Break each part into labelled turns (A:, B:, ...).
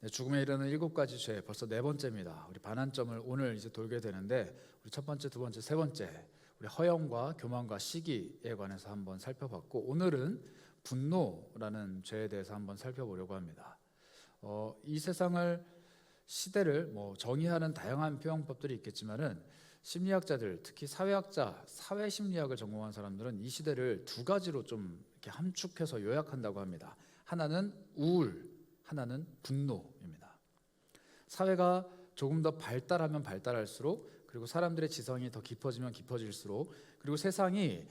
A: 네, 죽음에 이르는 7가지 죄 벌써 4번째입니다. 우리 반환점을 오늘 이제 돌게 되는데 우리 첫 번째, 두 번째, 세 번째 우리 허영과 교만과 시기에 관해서 한번 살펴봤고 오늘은 분노라는 죄에 대해서 한번 살펴보려고 합니다. 이 세상을 시대를 정의하는 다양한 표현법들이 있겠지만은 심리학자들 특히 사회학자, 사회심리학을 전공한 사람들은 이 시대를 2가지로 좀 이렇게 함축해서 요약한다고 합니다. 하나는 우울, 하나는 분노입니다. 사회가 조금 더 발달하면 발달할수록 그리고 사람들의 지성이 더 깊어지면 깊어질수록 그리고 세상이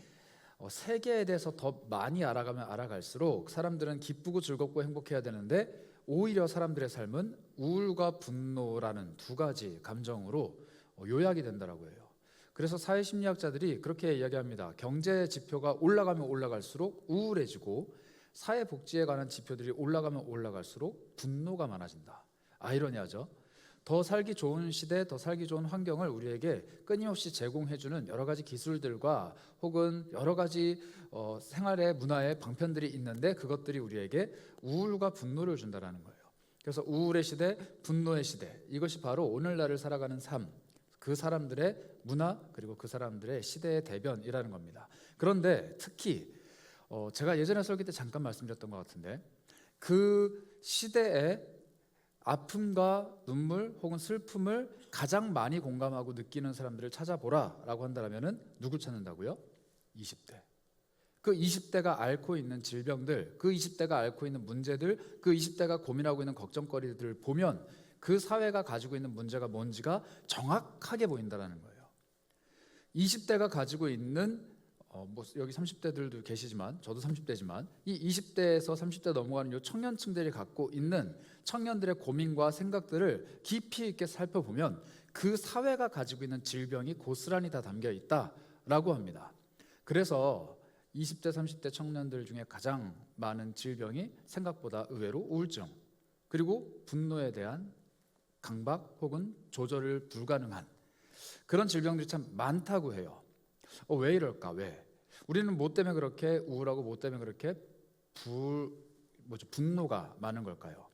A: 세계에 대해서 더 많이 알아가면 알아갈수록 사람들은 기쁘고 즐겁고 행복해야 되는데 오히려 사람들의 삶은 우울과 분노라는 2가지 감정으로 요약이 된다라고 해요. 그래서 사회심리학자들이 그렇게 이야기합니다. 경제 지표가 올라가면 올라갈수록 우울해지고 사회복지에 관한 지표들이 올라가면 올라갈수록 분노가 많아진다. 아이러니하죠. 더 살기 좋은 시대, 더 살기 좋은 환경을 우리에게 끊임없이 제공해주는 여러 가지 기술들과 혹은 여러 가지 생활의 문화의 방편들이 있는데 그것들이 우리에게 우울과 분노를 준다는 거예요. 그래서 우울의 시대, 분노의 시대, 이것이 바로 오늘날을 살아가는 삶, 그 사람들의 문화 그리고 그 사람들의 시대의 대변이라는 겁니다. 그런데 특히 제가 예전에 설교 때 잠깐 말씀드렸던 것 같은데 그 시대의 아픔과 눈물 혹은 슬픔을 가장 많이 공감하고 느끼는 사람들을 찾아보라라고 한다면은 누굴 찾는다고요? 20대. 그 20대가 앓고 있는 질병들, 그 20대가 앓고 있는 문제들, 그 20대가 고민하고 있는 걱정거리들을 보면 그 사회가 가지고 있는 문제가 뭔지가 정확하게 보인다는 거예요. 20대가 가지고 있는 여기 30대들도 계시지만 저도 30대지만 이 20대에서 30대 넘어가는 이 청년층들이 갖고 있는 청년들의 고민과 생각들을 깊이 있게 살펴보면 그 사회가 가지고 있는 질병이 고스란히 다 담겨 있다라고 합니다. 그래서 20대, 30대 청년들 중에 가장 많은 질병이 생각보다 의외로 우울증 그리고 분노에 대한 강박 혹은 조절을 불가능한 그런 질병들이 참 많다고 해요. 왜 이럴까? 왜? 우리는 뭐 때문에 그렇게 우울하고 뭐 때문에 그렇게 분노가 많은 걸까요?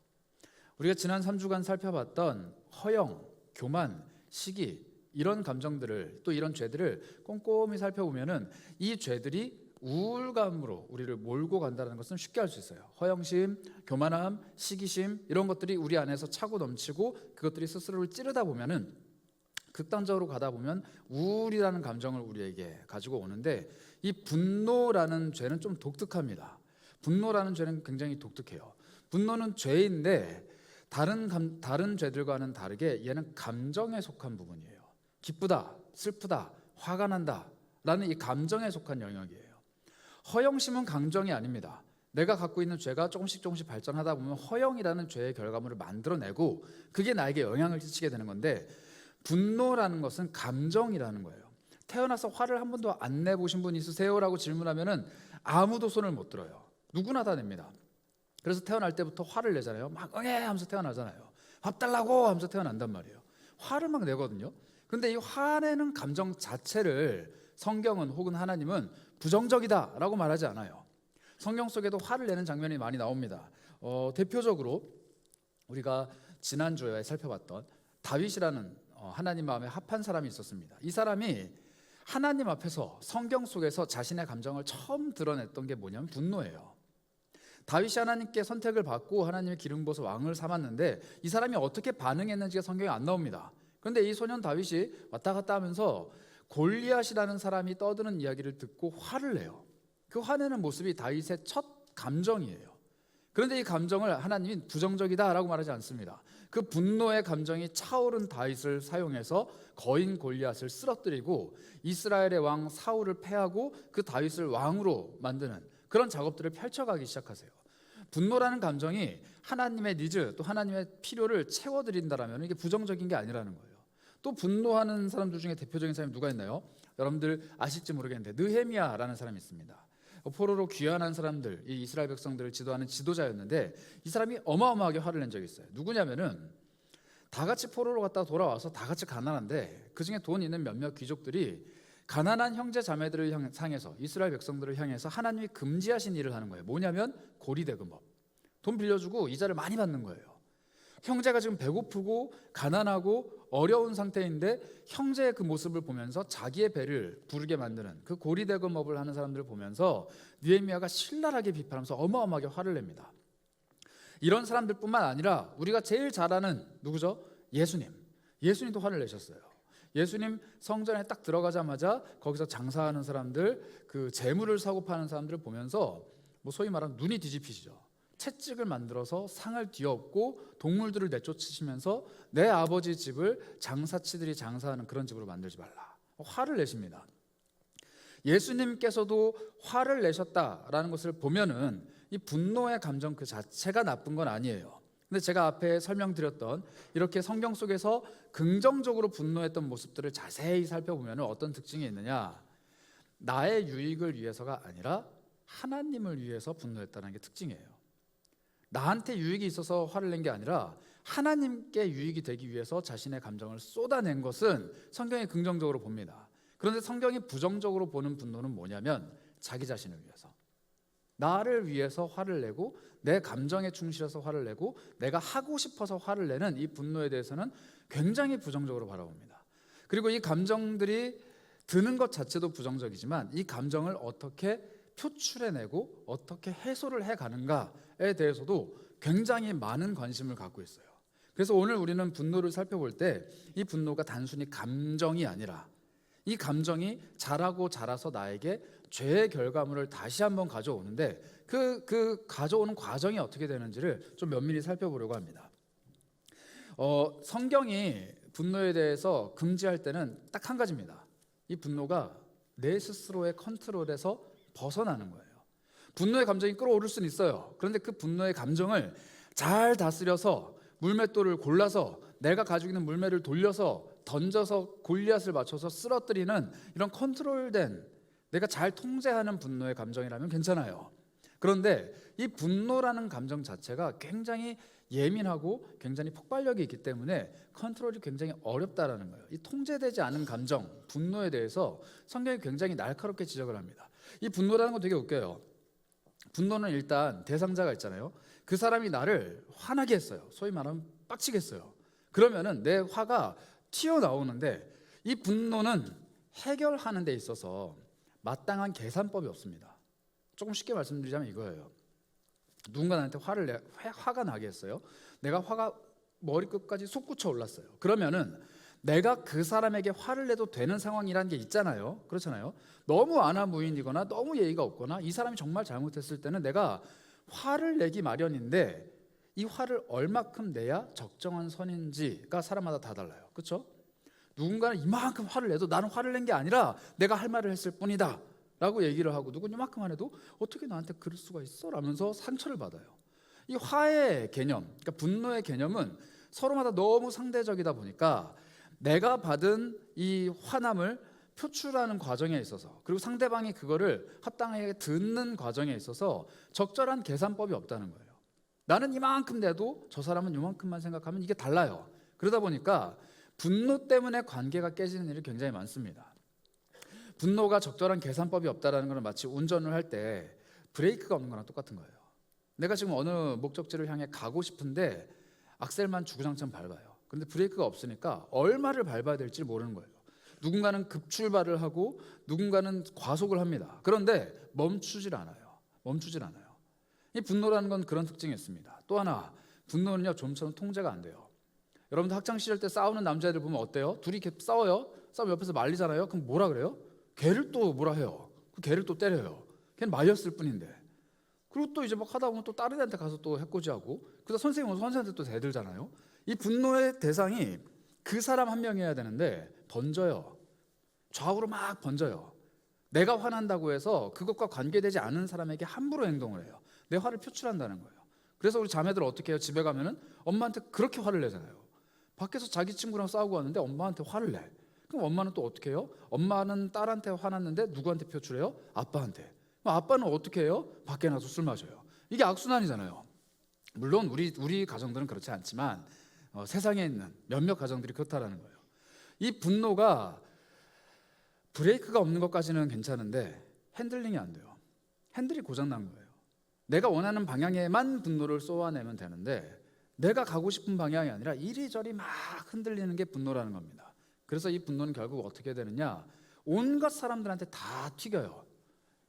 A: 우리가 지난 3주간 살펴봤던 허영, 교만, 시기 이런 감정들을 또 이런 죄들을 꼼꼼히 살펴보면은 이 죄들이 우울감으로 우리를 몰고 간다는 것은 쉽게 알 수 있어요. 허영심, 교만함, 시기심 이런 것들이 우리 안에서 차고 넘치고 그것들이 스스로를 찌르다 보면은 극단적으로 가다 보면 우울이라는 감정을 우리에게 가지고 오는데 이 분노라는 죄는 좀 독특합니다. 분노라는 죄는 굉장히 독특해요. 분노는 죄인데 다른 죄들과는 다르게 얘는 감정에 속한 부분이에요. 기쁘다, 슬프다, 화가 난다 라는 이 감정에 속한 영역이에요. 허영심은 감정이 아닙니다. 내가 갖고 있는 죄가 조금씩 발전하다 보면 허영이라는 죄의 결과물을 만들어내고 그게 나에게 영향을 끼치게 되는 건데 분노라는 것은 감정이라는 거예요. 태어나서 화를 한 번도 안 내보신 분 있으세요? 라고 질문하면은 아무도 손을 못 들어요. 누구나 다 냅니다. 그래서 태어날 때부터 화를 내잖아요. 막 응애 하면서 태어나잖아요. 밥 달라고 하면서 태어난단 말이에요. 화를 막 내거든요. 근데 이 화내는 감정 자체를 성경은 혹은 하나님은 부정적이다라고 말하지 않아요. 성경 속에도 화를 내는 장면이 많이 나옵니다. 대표적으로 우리가 지난주에 살펴봤던 다윗이라는 하나님 마음에 합한 사람이 있었습니다. 이 사람이 하나님 앞에서 성경 속에서 자신의 감정을 처음 드러냈던 게 뭐냐면 분노예요. 다윗이 하나님께 선택을 받고 하나님의 기름 부어서 왕을 삼았는데 이 사람이 어떻게 반응했는지가 성경에 안 나옵니다. 그런데 이 소년 다윗이 왔다 갔다 하면서 골리앗이라는 사람이 떠드는 이야기를 듣고 화를 내요. 그 화내는 모습이 다윗의 첫 감정이에요. 그런데 이 감정을 하나님이 부정적이다라고 말하지 않습니다. 그 분노의 감정이 차오른 다윗을 사용해서 거인 골리앗을 쓰러뜨리고 이스라엘의 왕 사울을 패하고 그 다윗을 왕으로 만드는 그런 작업들을 펼쳐가기 시작하세요. 분노라는 감정이 하나님의 니즈 또 하나님의 필요를 채워드린다라면 이게 부정적인 게 아니라는 거예요. 또 분노하는 사람들 중에 대표적인 사람이 누가 있나요? 여러분들 아실지 모르겠는데 느헤미야라는 사람이 있습니다. 포로로 귀환한 사람들, 이 이스라엘 백성들을 지도하는 지도자였는데 이 사람이 어마어마하게 화를 낸 적이 있어요. 누구냐면은 다 같이 포로로 갔다가 돌아와서 다 같이 가난한데 그중에 돈 있는 몇몇 귀족들이 가난한 형제 자매들을 향해서 이스라엘 백성들을 향해서 하나님이 금지하신 일을 하는 거예요. 뭐냐면 고리대금업. 돈 빌려주고 이자를 많이 받는 거예요. 형제가 지금 배고프고 가난하고 어려운 상태인데 형제의 그 모습을 보면서 자기의 배를 부르게 만드는 그 고리대금업을 하는 사람들을 보면서 느헤미야가 신랄하게 비판하면서 어마어마하게 화를 냅니다. 이런 사람들뿐만 아니라 우리가 제일 잘 아는 누구죠? 예수님도 화를 내셨어요. 예수님 성전에 딱 들어가자마자 거기서 장사하는 사람들, 그 재물을 사고 파는 사람들을 보면서 뭐 소위 말하는 눈이 뒤집히시죠. 채찍을 만들어서 상을 뒤엎고 동물들을 내쫓으시면서 내 아버지 집을 장사치들이 장사하는 그런 집으로 만들지 말라. 화를 내십니다. 예수님께서도 화를 내셨다라는 것을 보면은 이 분노의 감정 그 자체가 나쁜 건 아니에요. 근데 제가 앞에 설명드렸던 이렇게 성경 속에서 긍정적으로 분노했던 모습들을 자세히 살펴보면 어떤 특징이 있느냐, 나의 유익을 위해서가 아니라 하나님을 위해서 분노했다는 게 특징이에요. 나한테 유익이 있어서 화를 낸 게 아니라 하나님께 유익이 되기 위해서 자신의 감정을 쏟아낸 것은 성경이 긍정적으로 봅니다. 그런데 성경이 부정적으로 보는 분노는 뭐냐면 자기 자신을 위해서, 나를 위해서 화를 내고 내 감정에 충실해서 화를 내고 내가 하고 싶어서 화를 내는 이 분노에 대해서는 굉장히 부정적으로 바라봅니다. 그리고 이 감정들이 드는 것 자체도 부정적이지만 이 감정을 어떻게 표출해내고 어떻게 해소를 해가는가에 대해서도 굉장히 많은 관심을 갖고 있어요. 그래서 오늘 우리는 분노를 살펴볼 때 이 분노가 단순히 감정이 아니라 이 감정이 자라고 자라서 나에게 죄의 결과물을 다시 한번 가져오는데 그 가져오는 과정이 어떻게 되는지를 좀 면밀히 살펴보려고 합니다. 성경이 분노에 대해서 금지할 때는 딱 한 가지입니다. 이 분노가 내 스스로의 컨트롤에서 벗어나는 거예요. 분노의 감정이 끌어오를 수는 있어요. 그런데 그 분노의 감정을 잘 다스려서 물맷돌을 골라서 내가 가지고 있는 물매를 돌려서 던져서 골리앗을 맞춰서 쓰러뜨리는 이런 컨트롤된, 내가 잘 통제하는 분노의 감정이라면 괜찮아요. 그런데 이 분노라는 감정 자체가 굉장히 예민하고 굉장히 폭발력이 있기 때문에 컨트롤이 굉장히 어렵다라는 거예요. 이 통제되지 않은 감정, 분노에 대해서 성경이 굉장히 날카롭게 지적을 합니다. 이 분노라는 건 되게 웃겨요. 분노는 일단 대상자가 있잖아요. 그 사람이 나를 화나게 했어요. 소위 말하면 빡치게 했어요. 그러면은 내 화가 튀어나오는데 이 분노는 해결하는 데 있어서 마땅한 계산법이 없습니다. 조금 쉽게 말씀드리자면 이거예요. 누군가 나한테 화가 나게 했어요. 내가 화가 머리끝까지 솟구쳐 올랐어요. 그러면은 내가 그 사람에게 화를 내도 되는 상황이라는 게 있잖아요. 그렇잖아요. 너무 안하무인이거나 너무 예의가 없거나 이 사람이 정말 잘못했을 때는 내가 화를 내기 마련인데 이 화를 얼마큼 내야 적정한 선인지가 사람마다 다 달라요. 그렇죠? 누군가는 이만큼 화를 내도 나는 화를 낸 게 아니라 내가 할 말을 했을 뿐이다 라고 얘기를 하고, 누군 이만큼만 해도 어떻게 나한테 그럴 수가 있어? 라면서 상처를 받아요. 이 화의 개념, 그러니까 분노의 개념은 서로마다 너무 상대적이다 보니까 내가 받은 이 화남을 표출하는 과정에 있어서, 그리고 상대방이 그거를 합당하게 듣는 과정에 있어서 적절한 계산법이 없다는 거예요. 나는 이만큼 내도 저 사람은 이만큼만 생각하면 이게 달라요. 그러다 보니까 분노 때문에 관계가 깨지는 일이 굉장히 많습니다. 분노가 적절한 계산법이 없다는 것은 마치 운전을 할 때 브레이크가 없는 거랑 똑같은 거예요. 내가 지금 어느 목적지를 향해 가고 싶은데 악셀만 주구장창 밟아요. 그런데 브레이크가 없으니까 얼마를 밟아야 될지 모르는 거예요. 누군가는 급출발을 하고 누군가는 과속을 합니다. 그런데 멈추질 않아요. 이 분노라는 건 그런 특징이 있습니다. 또 하나, 분노는요 좀처럼 통제가 안 돼요. 여러분들 학창 시절 때 싸우는 남자애들 보면 어때요? 둘이 이렇게 싸워요. 싸우면 옆에서 말리잖아요. 그럼 뭐라 그래요? 걔를 또 뭐라 해요? 그 걔를 또 때려요. 걔는 말렸을 뿐인데. 그리고 또 이제 막 하다 보면 또 다른 애한테 가서 또 해코지하고, 그러다 선생님 오면 선생한테 또 대들잖아요. 이 분노의 대상이 그 사람 한 명이어야 되는데 번져요. 좌우로 막 번져요. 내가 화난다고 해서 그것과 관계되지 않은 사람에게 함부로 행동을 해요. 내 화를 표출한다는 거예요. 그래서 우리 자매들 어떻게 해요? 집에 가면은 엄마한테 그렇게 화를 내잖아요. 밖에서 자기 친구랑 싸우고 왔는데 엄마한테 화를 내. 그럼 엄마는 또 어떻게 해요? 엄마는 딸한테 화났는데 누구한테 표출해요? 아빠한테. 그럼 아빠는 어떻게 해요? 밖에 나서 술 마셔요. 이게 악순환이잖아요. 물론 우리 가정들은 그렇지 않지만 세상에 있는 몇몇 가정들이 그렇다라는 거예요. 이 분노가 브레이크가 없는 것까지는 괜찮은데 핸들링이 안 돼요. 핸들이 고장난 거예요. 내가 원하는 방향에만 분노를 쏘아내면 되는데 내가 가고 싶은 방향이 아니라 이리저리 막 흔들리는 게 분노라는 겁니다. 그래서 이 분노는 결국 어떻게 되느냐, 온갖 사람들한테 다 튀겨요.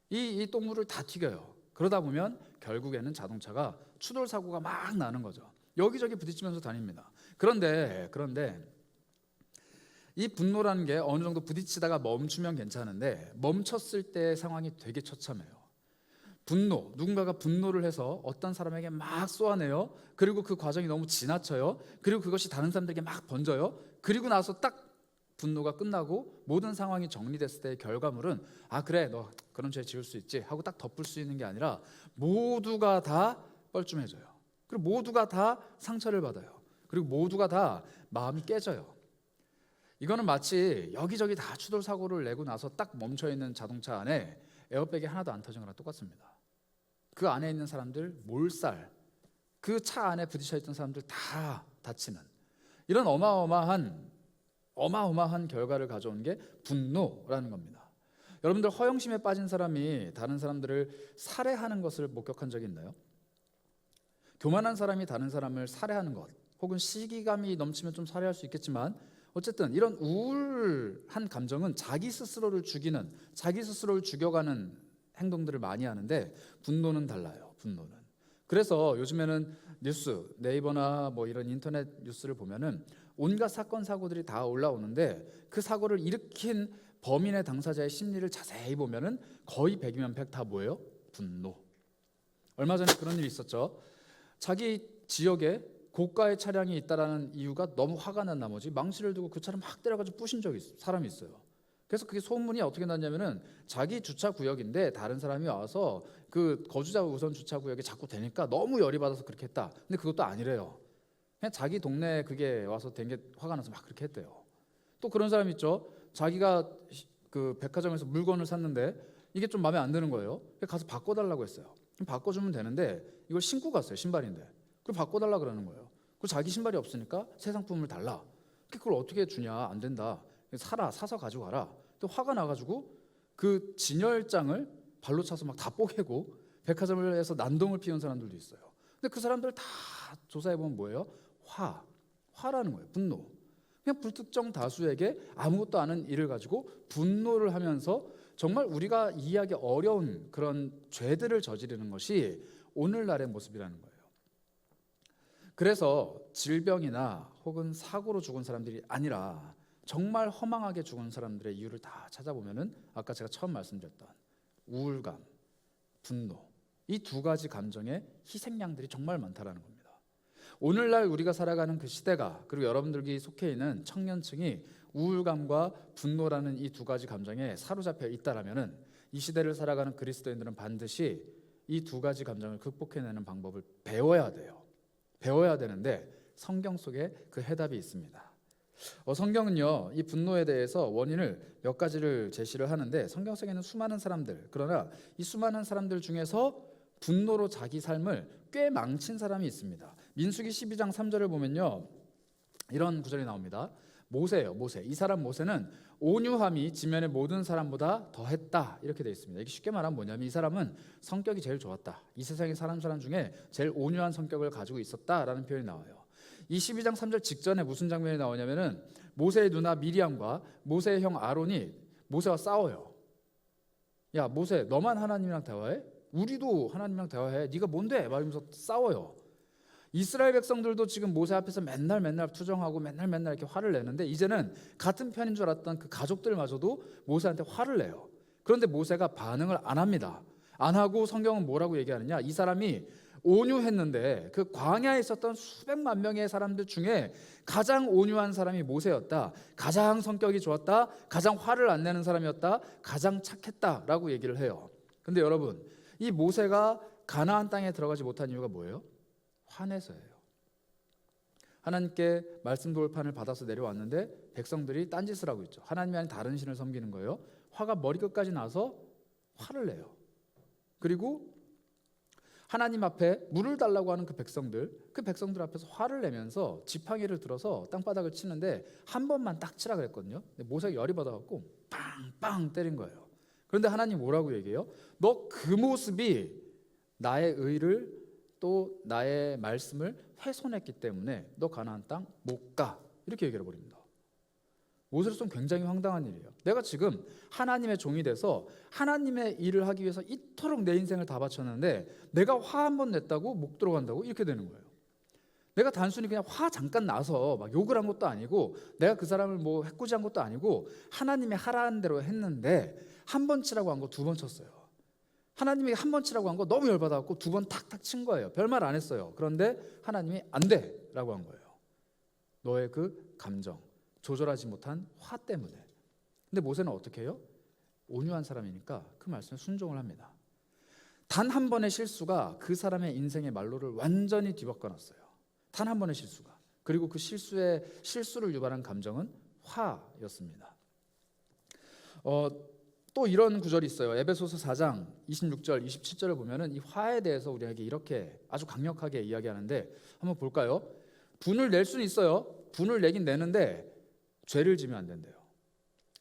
A: 이 똥물을 다 튀겨요. 그러다 보면 결국에는 자동차가 추돌 사고가 막 나는 거죠. 여기저기 부딪히면서 다닙니다. 그런데 이 분노라는 게 어느 정도 부딪히다가 멈추면 괜찮은데 멈췄을 때 상황이 되게 처참해요. 분노, 누군가가 분노를 해서 어떤 사람에게 막 쏘아내요. 그리고 그 과정이 너무 지나쳐요. 그리고 그것이 다른 사람들에게 막 번져요. 그리고 나서 딱 분노가 끝나고 모든 상황이 정리됐을 때의 결과물은 아 그래 너 그런 죄 지을 수 있지 하고 딱 덮을 수 있는 게 아니라 모두가 다 뻘쭘해져요. 그리고 모두가 다 상처를 받아요. 그리고 모두가 다 마음이 깨져요. 이거는 마치 여기저기 다 추돌 사고를 내고 나서 딱 멈춰있는 자동차 안에 에어백이 하나도 안 터진 거랑 똑같습니다. 그 안에 있는 사람들 몰살, 그 차 안에 부딪혀 있던 사람들 다 다치는 이런 어마어마한 결과를 가져온 게 분노라는 겁니다. 여러분들 허영심에 빠진 사람이 다른 사람들을 살해하는 것을 목격한 적이 있나요? 교만한 사람이 다른 사람을 살해하는 것, 혹은 시기감이 넘치면 좀 살해할 수 있겠지만 어쨌든 이런 우울한 감정은 자기 스스로를 죽이는, 자기 스스로를 죽여가는 행동들을 많이 하는데 분노는 달라요. 분노는. 그래서 요즘에는 뉴스, 네이버나 뭐 이런 인터넷 뉴스를 보면은 온갖 사건 사고들이 다 올라오는데 그 사고를 일으킨 범인의 당사자의 심리를 자세히 보면은 거의 100이면 100 다 뭐예요? 분노. 얼마 전에 그런 일이 있었죠. 자기 지역에 고가의 차량이 있다라는 이유가 너무 화가 난 나머지 망치를 두고 그 차를 막 때려가지고 부신 사람이 있어요. 그래서 그게 소문이 어떻게 났냐면은 자기 주차 구역인데 다른 사람이 와서 그 거주자 우선 주차 구역에 자꾸 대니까 너무 열이 받아서 그렇게 했다. 근데 그것도 아니래요. 그냥 자기 동네에 그게 와서 된 게 화가 나서 막 그렇게 했대요. 또 그런 사람 있죠. 자기가 그 백화점에서 물건을 샀는데 이게 좀 마음에 안 드는 거예요. 가서 바꿔달라고 했어요. 바꿔주면 되는데 이걸 신고 갔어요. 신발인데. 그걸 바꿔달라 그러는 거예요. 그리고 자기 신발이 없으니까 새 상품을 달라. 그걸 어떻게 주냐? 안 된다. 사서 가지고 가라. 또 화가 나가지고 그 진열장을 발로 차서 막 다 뽀개고 백화점에서 난동을 피운 사람들도 있어요. 근데 그 사람들 다 조사해 보면 뭐예요? 화라는 거예요. 분노. 그냥 불특정 다수에게 아무것도 아닌 일을 가지고 분노를 하면서 정말 우리가 이해하기 어려운 그런 죄들을 저지르는 것이 오늘날의 모습이라는 거예요. 그래서 질병이나 혹은 사고로 죽은 사람들이 아니라 정말 허망하게 죽은 사람들의 이유를 다 찾아보면은 아까 제가 처음 말씀드렸던 우울감, 분노, 이 두 가지 감정의 희생양들이 정말 많다라는 겁니다. 오늘날 우리가 살아가는 그 시대가, 그리고 여러분들이 속해 있는 청년층이 우울감과 분노라는 이 두 가지 감정에 사로잡혀 있다라면은 이 시대를 살아가는 그리스도인들은 반드시 이 두 가지 감정을 극복해내는 방법을 배워야 돼요. 배워야 되는데 성경 속에 그 해답이 있습니다. 성경은요, 이 분노에 대해서 원인을 몇 가지를 제시를 하는데 성경 속에는 수많은 사람들, 그러나 이 수많은 사람들 중에서 분노로 자기 삶을 꽤 망친 사람이 있습니다. 민수기 12장 3절을 보면요, 이런 구절이 나옵니다. 모세예요. 모세. 이 사람 모세는 온유함이 지면의 모든 사람보다 더했다, 이렇게 되어 있습니다. 이게 쉽게 말하면 뭐냐면 이 사람은 성격이 제일 좋았다. 이 세상에 사람 중에 제일 온유한 성격을 가지고 있었다라는 표현이 나와요. 이 12장 3절 직전에 무슨 장면이 나오냐면은 모세의 누나 미리암과 모세의 형 아론이 모세와 싸워요. 야 모세, 너만 하나님이랑 대화해? 우리도 하나님이랑 대화해. 네가 뭔데? 말하면서 싸워요. 이스라엘 백성들도 지금 모세 앞에서 맨날 투정하고 맨날 이렇게 화를 내는데 이제는 같은 편인 줄 알았던 그 가족들마저도 모세한테 화를 내요. 그런데 모세가 반응을 안 합니다. 안 하고 성경은 뭐라고 얘기하느냐? 이 사람이 온유했는데 그 광야에 있었던 수백만 명의 사람들 중에 가장 온유한 사람이 모세였다. 가장 성격이 좋았다. 가장 화를 안 내는 사람이었다. 가장 착했다라고 얘기를 해요. 근데 여러분, 이 모세가 가나안 땅에 들어가지 못한 이유가 뭐예요? 화내서예요. 하나님께 말씀 돌판을 받아서 내려왔는데 백성들이 딴짓을 하고 있죠. 하나님이 아닌 다른 신을 섬기는 거예요. 화가 머리끝까지 나서 화를 내요. 그리고 하나님 앞에 물을 달라고 하는 그 백성들 앞에서 화를 내면서 지팡이를 들어서 땅바닥을 치는데 한 번만 딱 치라 그랬거든요. 근데 모세가 열이 받아갖고 빵빵 때린 거예요. 그런데 하나님 뭐라고 얘기해요? 너 그 모습이 나의 의를 또 나의 말씀을 훼손했기 때문에 너 가나안 땅 못 가. 이렇게 얘기해 버립니다. 모세로서는 굉장히 황당한 일이에요. 내가 지금 하나님의 종이 돼서 하나님의 일을 하기 위해서 이토록 내 인생을 다 바쳤는데 내가 화 한 번 냈다고 못 들어간다고? 이렇게 되는 거예요. 내가 단순히 그냥 화 잠깐 나서 막 욕을 한 것도 아니고 내가 그 사람을 뭐 해코지한 것도 아니고 하나님이 하라는 대로 했는데 한 번 치라고 한 거 두 번 쳤어요. 하나님이 한 번 치라고 한 거 너무 열받아갖고 두 번 탁탁 친 거예요. 별말 안 했어요. 그런데 하나님이 안 돼 라고 한 거예요. 너의 그 감정, 조절하지 못한 화 때문에. 근데 모세는 어떻게 해요? 온유한 사람이니까 그 말씀에 순종을 합니다. 단 한 번의 실수가 그 사람의 인생의 말로를 완전히 뒤바꿔놨어요. 단 한 번의 실수가. 그리고 그 실수를 유발한 감정은 화였습니다. 또 이런 구절이 있어요. 에베소서 4장 26절, 27절을 보면은 이 화에 대해서 우리에게 이렇게 아주 강력하게 이야기하는데 한번 볼까요? 분을 낼 수는 있어요. 분을 내긴 내는데 죄를 지면 안 된대요.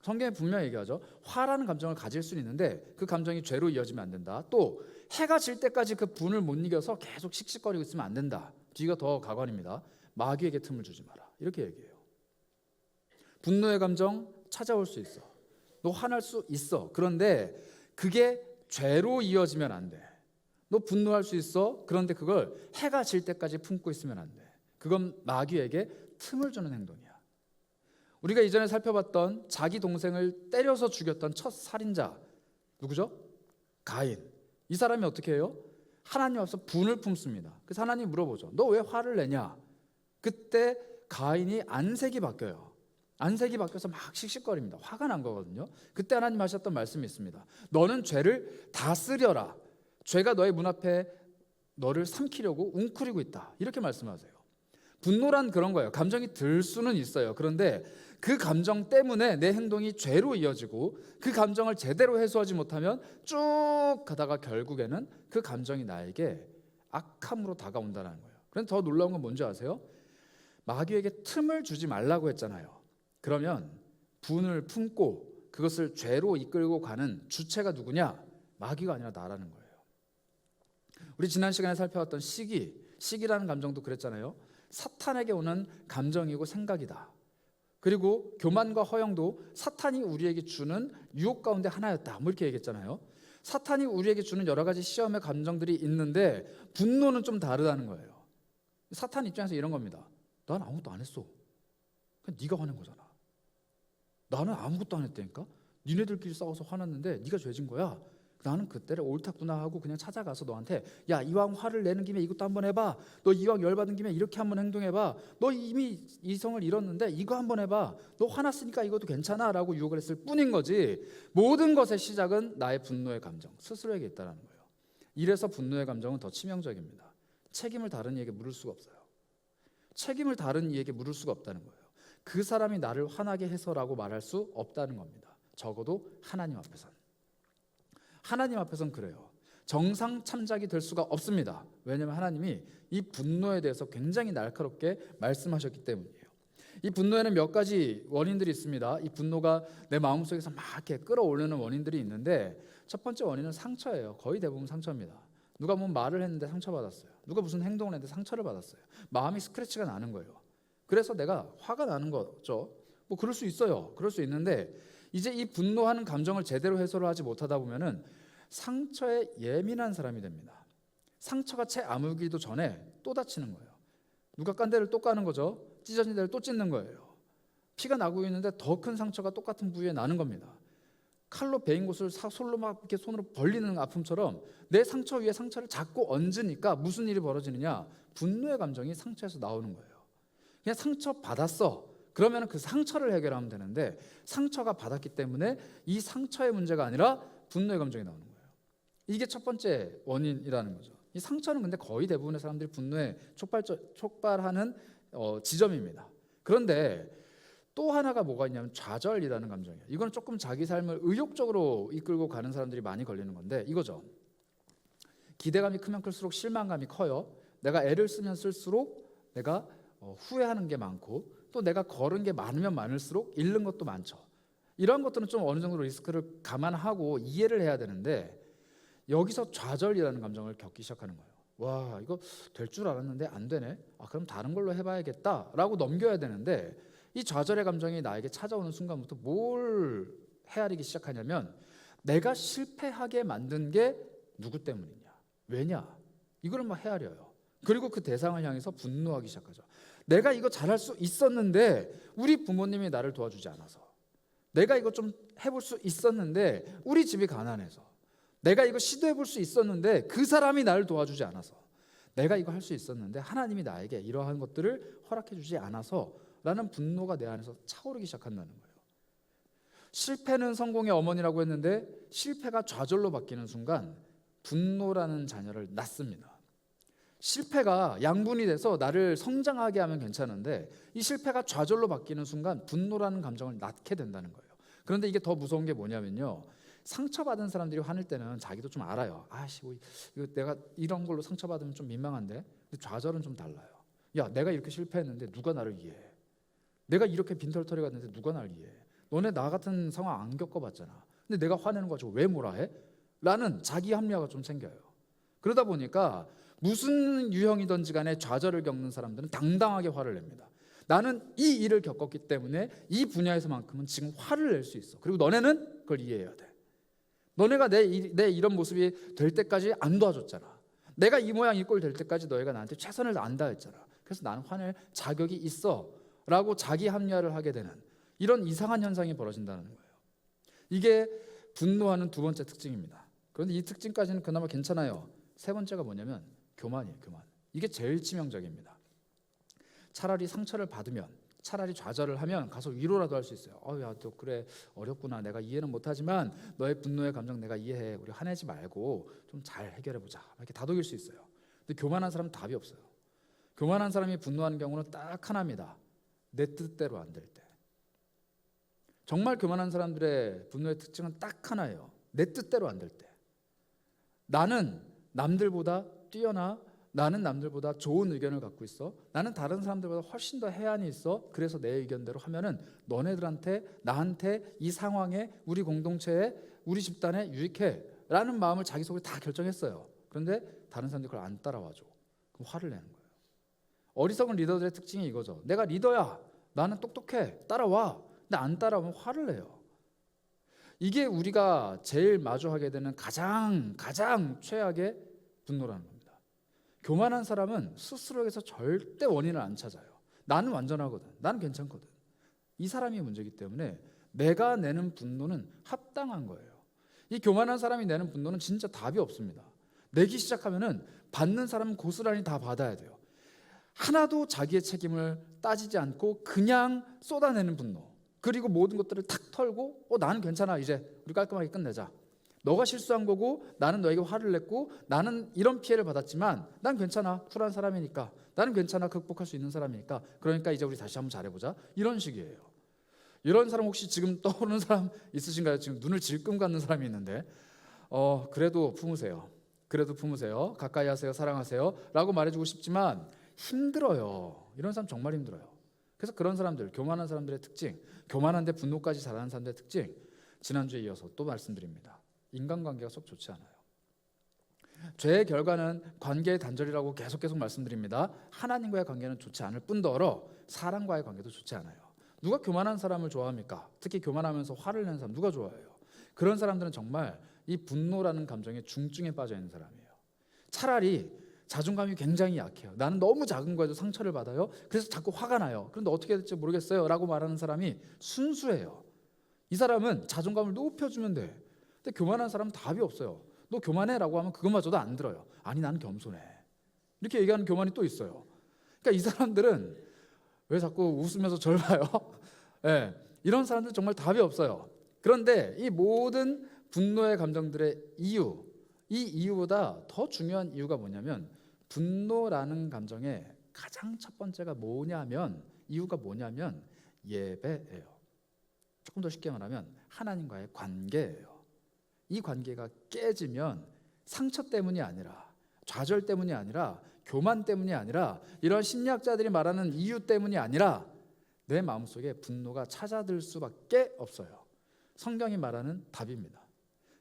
A: 성경에 분명히 얘기하죠. 화라는 감정을 가질 수는 있는데 그 감정이 죄로 이어지면 안 된다. 또 해가 질 때까지 그 분을 못 이겨서 계속 씩씩거리고 있으면 안 된다. 뒤가 더 가관입니다. 마귀에게 틈을 주지 마라. 이렇게 얘기해요. 분노의 감정 찾아올 수 있어. 너 화날 수 있어. 그런데 그게 죄로 이어지면 안 돼. 너 분노할 수 있어. 그런데 그걸 해가 질 때까지 품고 있으면 안 돼. 그건 마귀에게 틈을 주는 행동이야. 우리가 이전에 살펴봤던 자기 동생을 때려서 죽였던 첫 살인자 누구죠? 가인. 이 사람이 어떻게 해요? 하나님 앞에서 분을 품습니다. 그래서 하나님 물어보죠. 너 왜 화를 내냐? 그때 가인이 안색이 바뀌어요. 안색이 바뀌어서 막 씩씩거립니다. 화가 난 거거든요. 그때 하나님 하셨던 말씀이 있습니다. 너는 죄를 다스려라. 죄가 너의 문 앞에 너를 삼키려고 웅크리고 있다. 이렇게 말씀하세요. 분노란 그런 거예요. 감정이 들 수는 있어요. 그런데 그 감정 때문에 내 행동이 죄로 이어지고 그 감정을 제대로 해소하지 못하면 쭉 가다가 결국에는 그 감정이 나에게 악함으로 다가온다는 거예요. 그런데 더 놀라운 건 뭔지 아세요? 마귀에게 틈을 주지 말라고 했잖아요. 그러면 분을 품고 그것을 죄로 이끌고 가는 주체가 누구냐? 마귀가 아니라 나라는 거예요. 우리 지난 시간에 살펴봤던 시기라는 감정도 그랬잖아요. 사탄에게 오는 감정이고 생각이다. 그리고 교만과 허영도 사탄이 우리에게 주는 유혹 가운데 하나였다. 뭐 이렇게 얘기했잖아요. 사탄이 우리에게 주는 여러 가지 시험의 감정들이 있는데 분노는 좀 다르다는 거예요. 사탄 입장에서 이런 겁니다. 난 아무것도 안 했어. 그냥 네가 화낸 거잖아. 나는 아무것도 안 했다니까. 니네들끼리 싸워서 화났는데 네가 죄진 거야. 나는 그때를 옳다구나 하고 그냥 찾아가서 너한테 야, 이왕 화를 내는 김에 이것도 한번 해봐. 너 이왕 열받은 김에 이렇게 한번 행동해봐. 너 이미 이성을 잃었는데 이거 한번 해봐. 너 화났으니까 이것도 괜찮아 라고 유혹을 했을 뿐인 거지. 모든 것의 시작은 나의 분노의 감정 스스로에게 있다는 거예요. 이래서 분노의 감정은 더 치명적입니다. 책임을 다른 이에게 물을 수가 없어요. 책임을 다른 이에게 물을 수가 없다는 거예요. 그 사람이 나를 화나게 해서라고 말할 수 없다는 겁니다. 적어도 하나님 앞에서는. 하나님 앞에서는 그래요. 정상 참작이 될 수가 없습니다. 왜냐하면 하나님이 이 분노에 대해서 굉장히 날카롭게 말씀하셨기 때문이에요. 이 분노에는 몇 가지 원인들이 있습니다. 이 분노가 내 마음속에서 막 이렇게 끌어올리는 원인들이 있는데 첫 번째 원인은 상처예요. 거의 대부분 상처입니다. 누가 뭐 말을 했는데 상처받았어요. 누가 무슨 행동을 했는데 상처를 받았어요. 마음이 스크래치가 나는 거예요. 그래서 내가 화가 나는 거죠. 뭐 그럴 수 있어요. 그럴 수 있는데 이제 이 분노하는 감정을 제대로 해소를 하지 못하다 보면은 상처에 예민한 사람이 됩니다. 상처가 채 아물기도 전에 또 다치는 거예요. 누가 깐 데를 또 까는 거죠. 찢어진 데를 또 찢는 거예요. 피가 나고 있는데 더 큰 상처가 똑같은 부위에 나는 겁니다. 칼로 베인 곳을 솔로 막 이렇게 손으로 벌리는 아픔처럼 내 상처 위에 상처를 자꾸 얹으니까 무슨 일이 벌어지느냐? 분노의 감정이 상처에서 나오는 거예요. 그냥 상처 받았어. 그러면 그 상처를 해결하면 되는데 상처가 받았기 때문에 이 상처의 문제가 아니라 분노의 감정이 나오는 거예요. 이게 첫 번째 원인이라는 거죠. 이 상처는 근데 거의 대부분의 사람들이 분노에 촉발하는 지점입니다. 그런데 또 하나가 뭐가 있냐면 좌절이라는 감정이에요. 이건 조금 자기 삶을 의욕적으로 이끌고 가는 사람들이 많이 걸리는 건데 이거죠. 기대감이 크면 클수록 실망감이 커요. 내가 애를 쓰면 쓸수록 내가 후회하는 게 많고 또 내가 걸은 게 많으면 많을수록 잃는 것도 많죠. 이런 것들은 좀 어느 정도 리스크를 감안하고 이해를 해야 되는데 여기서 좌절이라는 감정을 겪기 시작하는 거예요. 와, 이거 될 줄 알았는데 안 되네. 그럼 다른 걸로 해봐야겠다라고 넘겨야 되는데, 이 좌절의 감정이 나에게 찾아오는 순간부터 뭘 헤아리기 시작하냐면, 내가 실패하게 만든 게 누구 때문이냐, 왜냐, 이거를 막 헤아려요. 그리고 그 대상을 향해서 분노하기 시작하죠. 내가 이거 잘할 수 있었는데 우리 부모님이 나를 도와주지 않아서, 내가 이거 좀 해볼 수 있었는데 우리 집이 가난해서, 내가 이거 시도해볼 수 있었는데 그 사람이 나를 도와주지 않아서, 내가 이거 할 수 있었는데 하나님이 나에게 이러한 것들을 허락해주지 않아서 라는 분노가 내 안에서 차오르기 시작한다는 거예요. 실패는 성공의 어머니라고 했는데 실패가 좌절로 바뀌는 순간 분노라는 자녀를 낳습니다. 실패가 양분이 돼서 나를 성장하게 하면 괜찮은데, 이 실패가 좌절로 바뀌는 순간 분노라는 감정을 낳게 된다는 거예요. 그런데 이게 더 무서운 게 뭐냐면요, 상처받은 사람들이 화낼 때는 자기도 좀 알아요. 이거 내가 이런 걸로 상처받으면 좀 민망한데. 근데 좌절은 좀 달라요. 야, 내가 이렇게 실패했는데 누가 나를 이해해? 내가 이렇게 빈털터리 갔는데 누가 나를 이해해? 너네 나 같은 상황 안 겪어봤잖아. 근데 내가 화내는 거 가지고 왜 뭐라 해? 라는 자기 합리화가 좀 생겨요. 그러다 보니까 무슨 유형이든지 간에 좌절을 겪는 사람들은 당당하게 화를 냅니다. 나는 이 일을 겪었기 때문에 이 분야에서만큼은 지금 화를 낼 수 있어. 그리고 너네는 그걸 이해해야 돼. 너네가 내 이런 모습이 될 때까지 안 도와줬잖아. 내가 이 모양 이 꼴 될 때까지 너희가 나한테 최선을 안 다했잖아. 그래서 나는 화낼 자격이 있어 라고 자기 합리화를 하게 되는 이런 이상한 현상이 벌어진다는 거예요. 이게 분노하는 두 번째 특징입니다. 그런데 이 특징까지는 그나마 괜찮아요. 세 번째가 뭐냐면 교만이에요. 교만. 이게 제일 치명적입니다. 차라리 상처를 받으면, 차라리 좌절을 하면 가서 위로라도 할 수 있어요. 야, 또 그래, 어렵구나. 내가 이해는 못하지만 너의 분노의 감정 내가 이해해. 우리 화내지 말고 좀 잘 해결해보자. 이렇게 다독일 수 있어요. 근데 교만한 사람은 답이 없어요. 교만한 사람이 분노하는 경우는 딱 하나입니다. 내 뜻대로 안 될 때. 정말 교만한 사람들의 분노의 특징은 딱 하나예요. 내 뜻대로 안 될 때. 나는 남들보다 뛰어나, 나는 남들보다 좋은 의견을 갖고 있어, 나는 다른 사람들보다 훨씬 더 해안이 있어. 그래서 내 의견대로 하면은 너네들한테, 나한테, 이 상황에, 우리 공동체에, 우리 집단에 유익해 라는 마음을 자기 속에 다 결정했어요. 그런데 다른 사람들이 그걸 안 따라와줘. 그럼 화를 내는 거예요. 어리석은 리더들의 특징이 이거죠. 내가 리더야, 나는 똑똑해, 따라와. 근데 안 따라오면 화를 내요. 이게 우리가 제일 마주하게 되는 가장 최악의 분노라는 겁니다. 교만한 사람은 스스로에서 절대 원인을 안 찾아요. 나는 완전하거든, 나는 괜찮거든. 이 사람이 문제이기 때문에 내가 내는 분노는 합당한 거예요. 이 교만한 사람이 내는 분노는 진짜 답이 없습니다. 내기 시작하면은 받는 사람은 고스란히 다 받아야 돼요. 하나도 자기의 책임을 따지지 않고 그냥 쏟아내는 분노. 그리고 모든 것들을 탁 털고 나는 괜찮아, 이제 우리 깔끔하게 끝내자. 너가 실수한 거고 나는 너에게 화를 냈고 나는 이런 피해를 받았지만 난 괜찮아, 쿨한 사람이니까, 나는 괜찮아, 극복할 수 있는 사람이니까, 그러니까 이제 우리 다시 한번 잘해보자, 이런 식이에요. 이런 사람 혹시 지금 떠오르는 사람 있으신가요? 지금 눈을 질끔 감는 사람이 있는데 그래도 품으세요. 그래도 품으세요. 가까이 하세요. 사랑하세요 라고 말해주고 싶지만 힘들어요. 이런 사람 정말 힘들어요. 그래서 그런 사람들, 교만한 사람들의 특징, 교만한데 분노까지 잘하는 사람들의 특징, 지난주에 이어서 또 말씀드립니다. 인간관계가 썩 좋지 않아요. 죄의 결과는 관계의 단절이라고 계속 말씀드립니다. 하나님과의 관계는 좋지 않을 뿐더러 사람과의 관계도 좋지 않아요. 누가 교만한 사람을 좋아합니까? 특히 교만하면서 화를 내는 사람 누가 좋아해요? 그런 사람들은 정말 이 분노라는 감정에 중증에 빠져 있는 사람이에요. 차라리 자존감이 굉장히 약해요. 나는 너무 작은 거에도 상처를 받아요. 그래서 자꾸 화가 나요. 그런데 어떻게 해야 될지 모르겠어요 라고 말하는 사람이 순수해요. 이 사람은 자존감을 높여주면 돼. 근데 교만한 사람은 답이 없어요. 너 교만해 라고 하면 그것마저도 안 들어요. 아니, 나는 겸손해. 이렇게 얘기하는 교만이 또 있어요. 그러니까 이 사람들은 왜 자꾸 웃으면서 절 봐요? 네, 이런 사람들 정말 답이 없어요. 그런데 이 모든 분노의 감정들의 이유, 이 이유보다 더 중요한 이유가 뭐냐면, 분노라는 감정의 가장 첫 번째가 뭐냐면, 이유가 뭐냐면 예배예요. 조금 더 쉽게 말하면 하나님과의 관계예요. 이 관계가 깨지면 상처 때문이 아니라, 좌절 때문이 아니라, 교만 때문이 아니라, 이런 심리학자들이 말하는 이유 때문이 아니라 내 마음속에 분노가 찾아들 수밖에 없어요. 성경이 말하는 답입니다.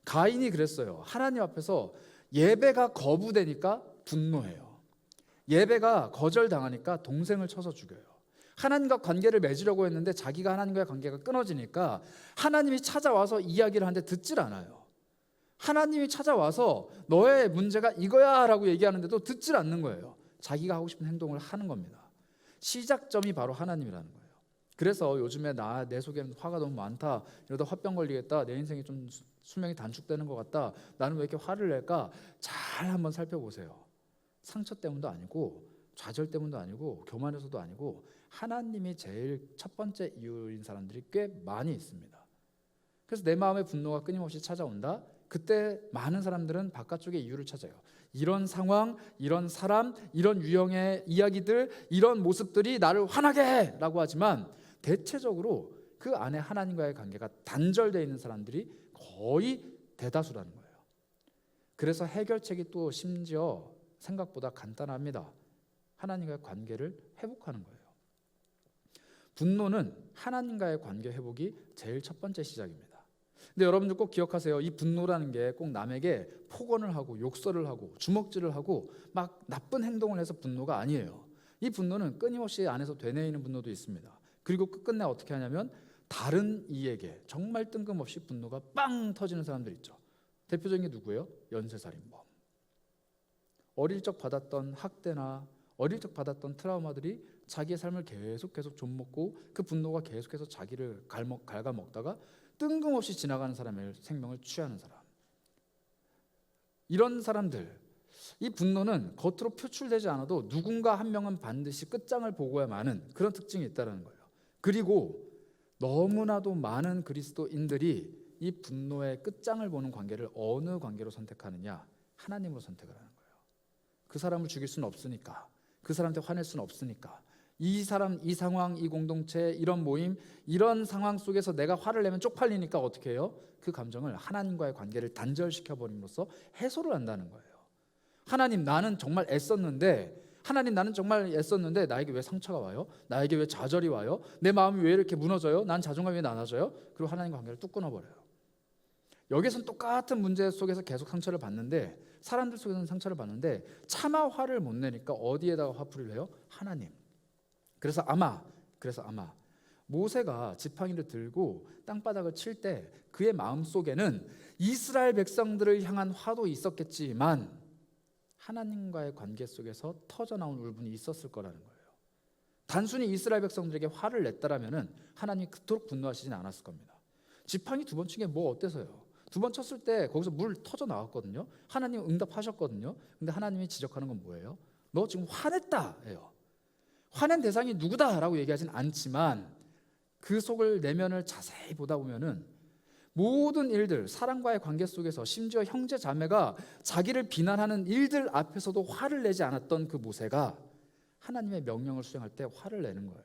A: 가인이 그랬어요. 하나님 앞에서 예배가 거부되니까 분노해요. 예배가 거절당하니까 동생을 쳐서 죽여요. 하나님과 관계를 맺으려고 했는데 자기가 하나님과의 관계가 끊어지니까 하나님이 찾아와서 이야기를 하는데 듣질 않아요. 하나님이 찾아와서 너의 문제가 이거야 라고 얘기하는데도 듣질 않는 거예요. 자기가 하고 싶은 행동을 하는 겁니다. 시작점이 바로 하나님이라는 거예요. 그래서 요즘에 내 속에는 화가 너무 많다, 이러다 화병 걸리겠다, 내 인생이 좀 수명이 단축되는 것 같다, 나는 왜 이렇게 화를 낼까, 잘 한번 살펴보세요. 상처 때문도 아니고 좌절 때문도 아니고 교만해서도 아니고 하나님이 제일 첫 번째 이유인 사람들이 꽤 많이 있습니다. 그래서 내 마음의 분노가 끊임없이 찾아온다. 그때 많은 사람들은 바깥쪽에 이유를 찾아요. 이런 상황, 이런 사람, 이런 유형의 이야기들, 이런 모습들이 나를 화나게 해 라고 하지만 대체적으로 그 안에 하나님과의 관계가 단절되어 있는 사람들이 거의 대다수라는 거예요. 그래서 해결책이 또 심지어 생각보다 간단합니다. 하나님과의 관계를 회복하는 거예요. 분노는 하나님과의 관계 회복이 제일 첫 번째 시작입니다. 근데 여러분들 꼭 기억하세요. 이 분노라는 게 꼭 남에게 폭언을 하고 욕설을 하고 주먹질을 하고 막 나쁜 행동을 해서 분노가 아니에요. 이 분노는 끊임없이 안에서 되뇌이는 분노도 있습니다. 그리고 끝끝내 어떻게 하냐면 다른 이에게 정말 뜬금없이 분노가 빵 터지는 사람들 있죠. 대표적인 게 누구예요? 연쇄살인범. 어릴 적 받았던 학대나 어릴 적 받았던 트라우마들이 자기의 삶을 계속 좀먹고 그 분노가 계속해서 자기를 갉아먹다가 뜬금없이 지나가는 사람의 생명을 취하는 사람. 이런 사람들, 이 분노는 겉으로 표출되지 않아도 누군가 한 명은 반드시 끝장을 보고야 마는 그런 특징이 있다는 거예요. 그리고 너무나도 많은 그리스도인들이 이 분노의 끝장을 보는 관계를 어느 관계로 선택하느냐? 하나님으로 선택을 하는 거예요. 그 사람을 죽일 수는 없으니까, 그 사람한테 화낼 수는 없으니까, 이 사람, 이 상황, 이 공동체, 이런 모임, 이런 상황 속에서 내가 화를 내면 쪽팔리니까 어떻게 해요? 그 감정을 하나님과의 관계를 단절시켜버림으로써 해소를 한다는 거예요. 하나님, 나는 정말 애썼는데, 하나님, 나는 정말 애썼는데 나에게 왜 상처가 와요? 나에게 왜 좌절이 와요? 내 마음이 왜 이렇게 무너져요? 난 자존감이 왜 낮아져요? 그리고 하나님과 관계를 뚝 끊어버려요. 여기서는 똑같은 문제 속에서 계속 상처를 받는데, 사람들 속에서는 상처를 받는데 차마 화를 못 내니까 어디에다가 화풀이를 해요? 하나님. 그래서 아마 모세가 지팡이를 들고 땅바닥을 칠 때 그의 마음속에는 이스라엘 백성들을 향한 화도 있었겠지만 하나님과의 관계 속에서 터져나온 울분이 있었을 거라는 거예요. 단순히 이스라엘 백성들에게 화를 냈다라면 하나님이 그토록 분노하시진 않았을 겁니다. 지팡이 두 번 친 게 뭐 어때서요? 두 번 쳤을 때 거기서 물 터져 나왔거든요. 하나님 응답하셨거든요. 근데 하나님이 지적하는 건 뭐예요? 너 지금 화냈다 예요. 화낸 대상이 누구다라고 얘기하진 않지만 그 속을 내면을 자세히 보다 보면은 모든 일들, 사랑과의 관계 속에서 심지어 형제 자매가 자기를 비난하는 일들 앞에서도 화를 내지 않았던 그 모세가 하나님의 명령을 수행할 때 화를 내는 거예요.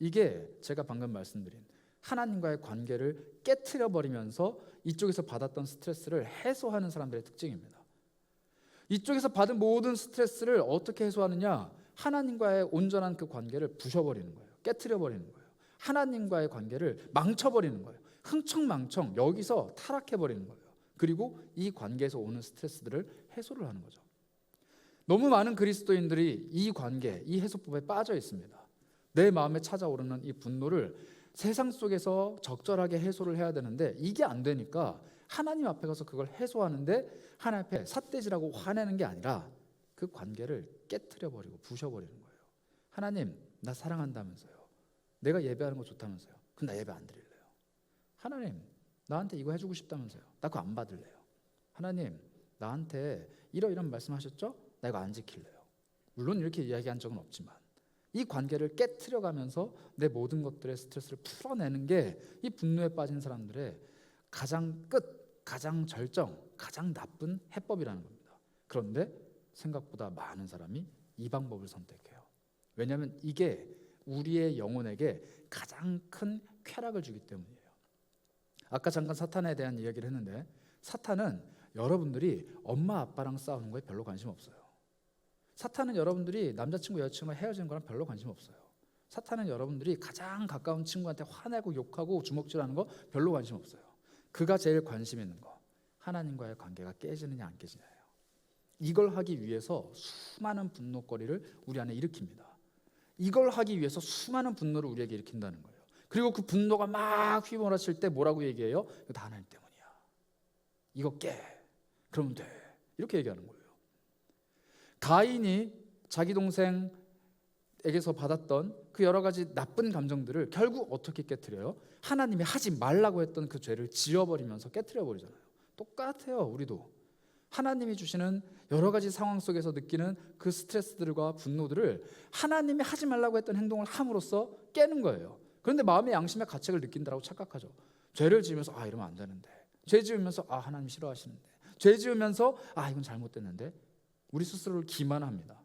A: 이게 제가 방금 말씀드린 하나님과의 관계를 깨트려 버리면서 이쪽에서 받았던 스트레스를 해소하는 사람들의 특징입니다. 이쪽에서 받은 모든 스트레스를 어떻게 해소하느냐? 하나님과의 온전한 그 관계를 부셔버리는 거예요. 깨트려 버리는 거예요. 하나님과의 관계를 망쳐버리는 거예요. 흥청망청 여기서 타락해버리는 거예요. 그리고 이 관계에서 오는 스트레스들을 해소를 하는 거죠. 너무 많은 그리스도인들이 이 관계, 이 해소법에 빠져 있습니다. 내 마음에 찾아오르는 이 분노를 세상 속에서 적절하게 해소를 해야 되는데 이게 안 되니까 하나님 앞에 가서 그걸 해소하는데 하나님 앞에 삿대질하고 화내는 게 아니라 그 관계를 깨트려버리고 부셔버리는 거예요. 하나님, 나 사랑한다면서요. 내가 예배하는 거 좋다면서요. 그럼 나 예배 안 드릴래요. 하나님, 나한테 이거 해주고 싶다면서요. 나 그거 안 받을래요. 하나님, 나한테 이런 말씀하셨죠? 나 이거 안 지킬래요. 물론 이렇게 이야기한 적은 없지만 이 관계를 깨트려가면서 내 모든 것들의 스트레스를 풀어내는 게 이 분노에 빠진 사람들의 가장 끝, 가장 절정, 가장 나쁜 해법이라는 겁니다. 그런데 생각보다 많은 사람이 이 방법을 선택해요. 왜냐하면 이게 우리의 영혼에게 가장 큰 쾌락을 주기 때문이에요. 아까 잠깐 사탄에 대한 이야기를 했는데 사탄은 여러분들이 엄마 아빠랑 싸우는 거에 별로 관심 없어요. 사탄은 여러분들이 남자친구 여자친구랑 헤어지는 거랑 별로 관심 없어요. 사탄은 여러분들이 가장 가까운 친구한테 화내고 욕하고 주먹질하는 거 별로 관심 없어요. 그가 제일 관심 있는 거 하나님과의 관계가 깨지느냐 안 깨지냐예요. 이걸 하기 위해서 수많은 분노거리를 우리 안에 일으킵니다. 이걸 하기 위해서 수많은 분노를 우리에게 일으킨다는 거예요. 그리고 그 분노가 막 휘몰아칠 때 뭐라고 얘기해요? 이거 다 하나님 때문이야. 이거 깨. 그러면 돼. 이렇게 얘기하는 거예요. 가인이 자기 동생에게서 받았던 그 여러 가지 나쁜 감정들을 결국 어떻게 깨트려요? 하나님이 하지 말라고 했던 그 죄를 지워버리면서 깨트려 버리잖아요. 똑같아요. 우리도 하나님이 주시는 여러 가지 상황 속에서 느끼는 그 스트레스들과 분노들을 하나님이 하지 말라고 했던 행동을 함으로써 깨는 거예요. 그런데 마음의 양심의 가책을 느낀다고 착각하죠. 죄를 지으면서 이러면 안 되는데, 죄 지으면서 하나님 싫어하시는데, 죄 지으면서 이건 잘못됐는데, 우리 스스로를 기만합니다.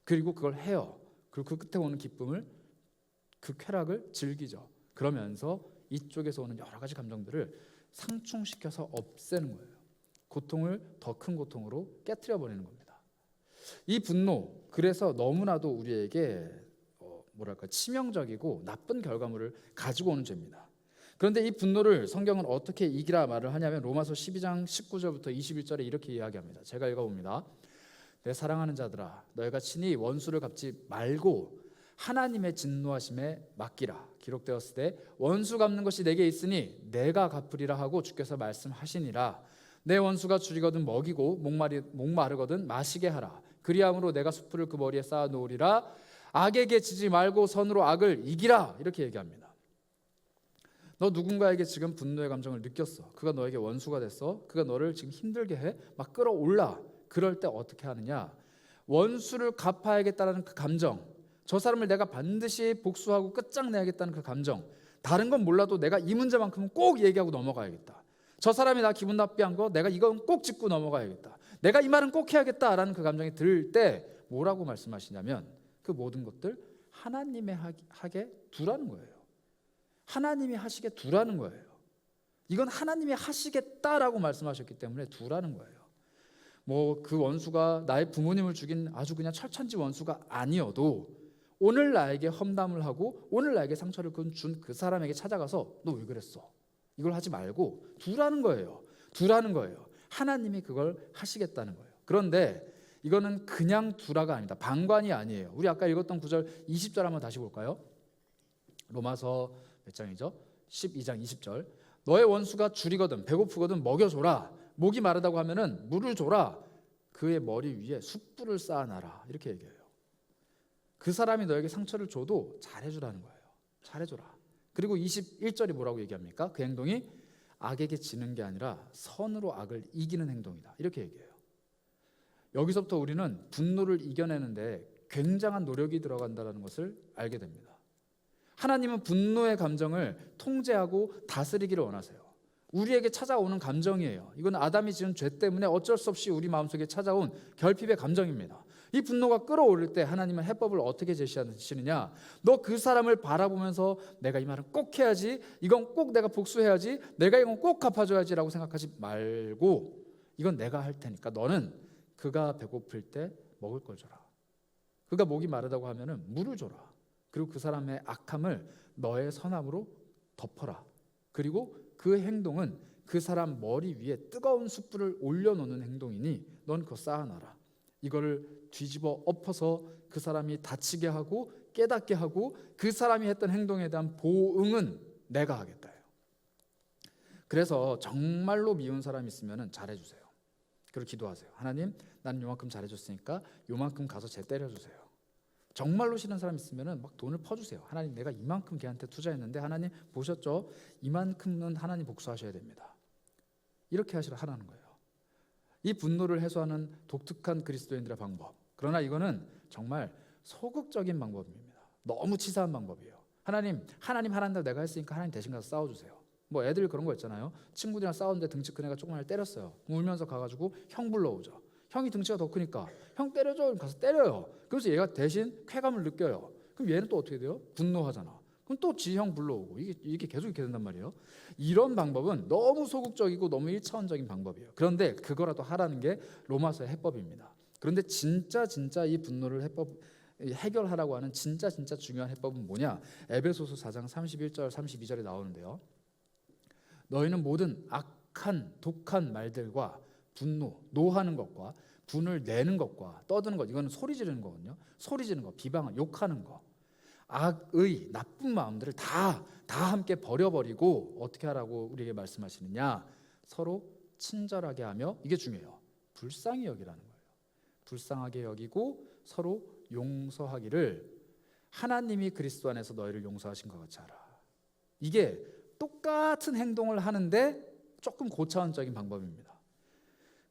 A: 그리고 그걸 해요. 그리고 그 끝에 오는 기쁨을, 그 쾌락을 즐기죠. 그러면서 이쪽에서 오는 여러 가지 감정들을 상충시켜서 없애는 거예요. 고통을 더 큰 고통으로 깨트려 버리는 겁니다. 이 분노, 그래서 너무나도 우리에게 치명적이고 나쁜 결과물을 가지고 오는 죄입니다. 그런데 이 분노를 성경은 어떻게 이기라 말을 하냐면 로마서 12장 19절부터 21절에 이렇게 이야기합니다. 제가 읽어봅니다. 내 사랑하는 자들아, 너희가 친히 원수를 갚지 말고 하나님의 진노하심에 맡기라. 기록되었을 때 원수 갚는 것이 내게 있으니 내가 갚으리라 하고 주께서 말씀하시니라. 내 원수가 줄이거든 먹이고 목마르거든 마시게 하라. 그리함으로 내가 숯불을 그 머리에 쌓아 놓으리라. 악에게 지지 말고 선으로 악을 이기라. 이렇게 얘기합니다. 너 누군가에게 지금 분노의 감정을 느꼈어. 그가 너에게 원수가 됐어. 그가 너를 지금 힘들게 해. 막 끌어올라. 그럴 때 어떻게 하느냐? 원수를 갚아야겠다는 그 감정, 저 사람을 내가 반드시 복수하고 끝장내야겠다는 그 감정, 다른 건 몰라도 내가 이 문제만큼은 꼭 얘기하고 넘어가야겠다. 저 사람이 나 기분 나쁘게 한 거 내가 이건 꼭 짚고 넘어가야겠다. 내가 이 말은 꼭 해야겠다라는 그 감정이 들 때 뭐라고 말씀하시냐면 그 모든 것들 하나님이 하게 두라는 거예요. 하나님이 하시게 두라는 거예요. 이건 하나님이 하시겠다라고 말씀하셨기 때문에 두라는 거예요. 그 원수가 나의 부모님을 죽인 아주 그냥 철천지 원수가 아니어도 오늘 나에게 험담을 하고 오늘 나에게 상처를 준 그 사람에게 찾아가서 너 왜 그랬어? 이걸 하지 말고 두라는 거예요. 두라는 거예요. 하나님이 그걸 하시겠다는 거예요. 그런데 이거는 그냥 두라가 아니다. 방관이 아니에요. 우리 아까 읽었던 9절 20절 한번 다시 볼까요? 로마서 몇 장이죠? 12장 20절. 너의 원수가 줄이거든 배고프거든 먹여줘라. 목이 마르다고 하면은 물을 줘라. 그의 머리 위에 숯불을 쌓아놔라. 이렇게 얘기해요. 그 사람이 너에게 상처를 줘도 잘해주라는 거예요. 잘해줘라. 그리고 21절이 뭐라고 얘기합니까? 그 행동이 악에게 지는 게 아니라 선으로 악을 이기는 행동이다. 이렇게 얘기해요. 여기서부터 우리는 분노를 이겨내는데 굉장한 노력이 들어간다는 것을 알게 됩니다. 하나님은 분노의 감정을 통제하고 다스리기를 원하세요. 우리에게 찾아오는 감정이에요. 이건 아담이 지은 죄 때문에 어쩔 수 없이 우리 마음속에 찾아온 결핍의 감정입니다. 이 분노가 끌어오를 때 하나님은 해법을 어떻게 제시하시느냐? 너 그 사람을 바라보면서 내가 이 말은 꼭 해야지, 이건 꼭 내가 복수해야지, 내가 이건 꼭 갚아줘야지라고 생각하지 말고 이건 내가 할 테니까 너는 그가 배고플 때 먹을 걸 줘라. 그가 목이 마르다고 하면은 물을 줘라. 그리고 그 사람의 악함을 너의 선함으로 덮어라. 그리고 그 행동은 그 사람 머리 위에 뜨거운 숯불을 올려놓는 행동이니 넌 그거 쌓아놔라. 이거를 뒤집어 엎어서 그 사람이 다치게 하고 깨닫게 하고 그 사람이 했던 행동에 대한 보응은 내가 하겠다요. 그래서 정말로 미운 사람이 있으면 잘해주세요. 그리고 기도하세요. 하나님, 나는 요만큼 잘해줬으니까 요만큼 가서 쟤 때려주세요. 정말로 싫은 사람 있으면 막 돈을 퍼주세요. 하나님, 내가 이만큼 걔한테 투자했는데 하나님 보셨죠? 이만큼은 하나님 복수하셔야 됩니다. 이렇게 하라는 거예요. 이 분노를 해소하는 독특한 그리스도인들의 방법. 그러나 이거는 정말 소극적인 방법입니다. 너무 치사한 방법이에요. 하나님 하란다고 내가 했으니까 하나님 대신 가서 싸워주세요. 애들 그런 거 있잖아요. 친구들이랑 싸웠는데 등치 큰 애가 조그만 애 때렸어요. 울면서 가가지고 형 불러오죠. 형이 등치가 더 크니까 형 때려줘. 그럼 가서 때려요. 그래서 얘가 대신 쾌감을 느껴요. 그럼 얘는 또 어떻게 돼요? 분노하잖아. 그럼 또 지 형 불러오고 이게 계속 이렇게 된단 말이에요. 이런 방법은 너무 소극적이고 너무 1차원적인 방법이에요. 그런데 그거라도 하라는 게 로마서의 해법입니다. 그런데 진짜 이 분노를 해결하라고 하는 진짜 중요한 해법은 뭐냐? 에베소서 4장 31절 32절에 나오는데요. 너희는 모든 악한 독한 말들과 분노, 노하는 것과 분을 내는 것과 떠드는 것, 이거는 소리 지르는 거거든요. 소리 지르는 거, 비방을, 욕하는 거, 악의 나쁜 마음들을 다 함께 버려버리고 어떻게 하라고 우리에게 말씀하시느냐? 서로 친절하게 하며, 이게 중요해요. 불쌍히 여기라는 거예요. 불쌍하게 여기고 서로 용서하기를 하나님이 그리스도 안에서 너희를 용서하신 것 같이 하라. 이게 똑같은 행동을 하는데 조금 고차원적인 방법입니다.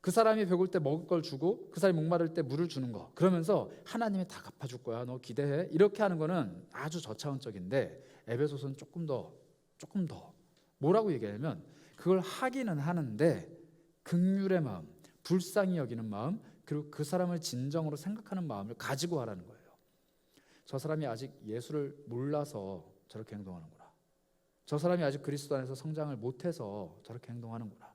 A: 그 사람이 배고플 때 먹을 걸 주고 그 사람이 목마를 때 물을 주는 거, 그러면서 하나님이 다 갚아줄 거야, 너 기대해, 이렇게 하는 거는 아주 저차원적인데, 에베소서는 조금 더 뭐라고 얘기하냐면, 그걸 하기는 하는데 긍휼의 마음, 불쌍히 여기는 마음, 그리고 그 사람을 진정으로 생각하는 마음을 가지고 하라는 거예요. 저 사람이 아직 예수를 몰라서 저렇게 행동하는구나. 저 사람이 아직 그리스도 안에서 성장을 못해서 저렇게 행동하는구나.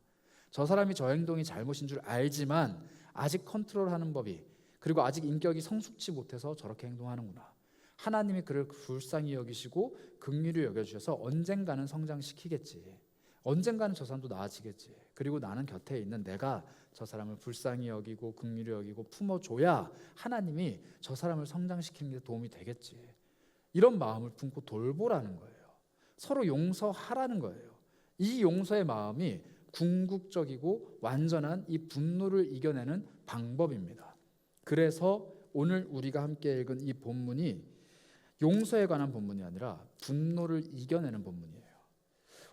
A: 저 사람이 저 행동이 잘못인 줄 알지만 아직 컨트롤하는 법이, 그리고 아직 인격이 성숙치 못해서 저렇게 행동하는구나. 하나님이 그를 불쌍히 여기시고 긍휼히 여겨주셔서 언젠가는 성장시키겠지. 언젠가는 저 사람도 나아지겠지. 그리고 나는 곁에 있는 내가 저 사람을 불쌍히 여기고 긍휼히 여기고 품어줘야 하나님이 저 사람을 성장시키는 데 도움이 되겠지. 이런 마음을 품고 돌보라는 거예요. 서로 용서하라는 거예요. 이 용서의 마음이 궁극적이고 완전한 이 분노를 이겨내는 방법입니다. 그래서 오늘 우리가 함께 읽은 이 본문이 용서에 관한 본문이 아니라 분노를 이겨내는 본문이에요.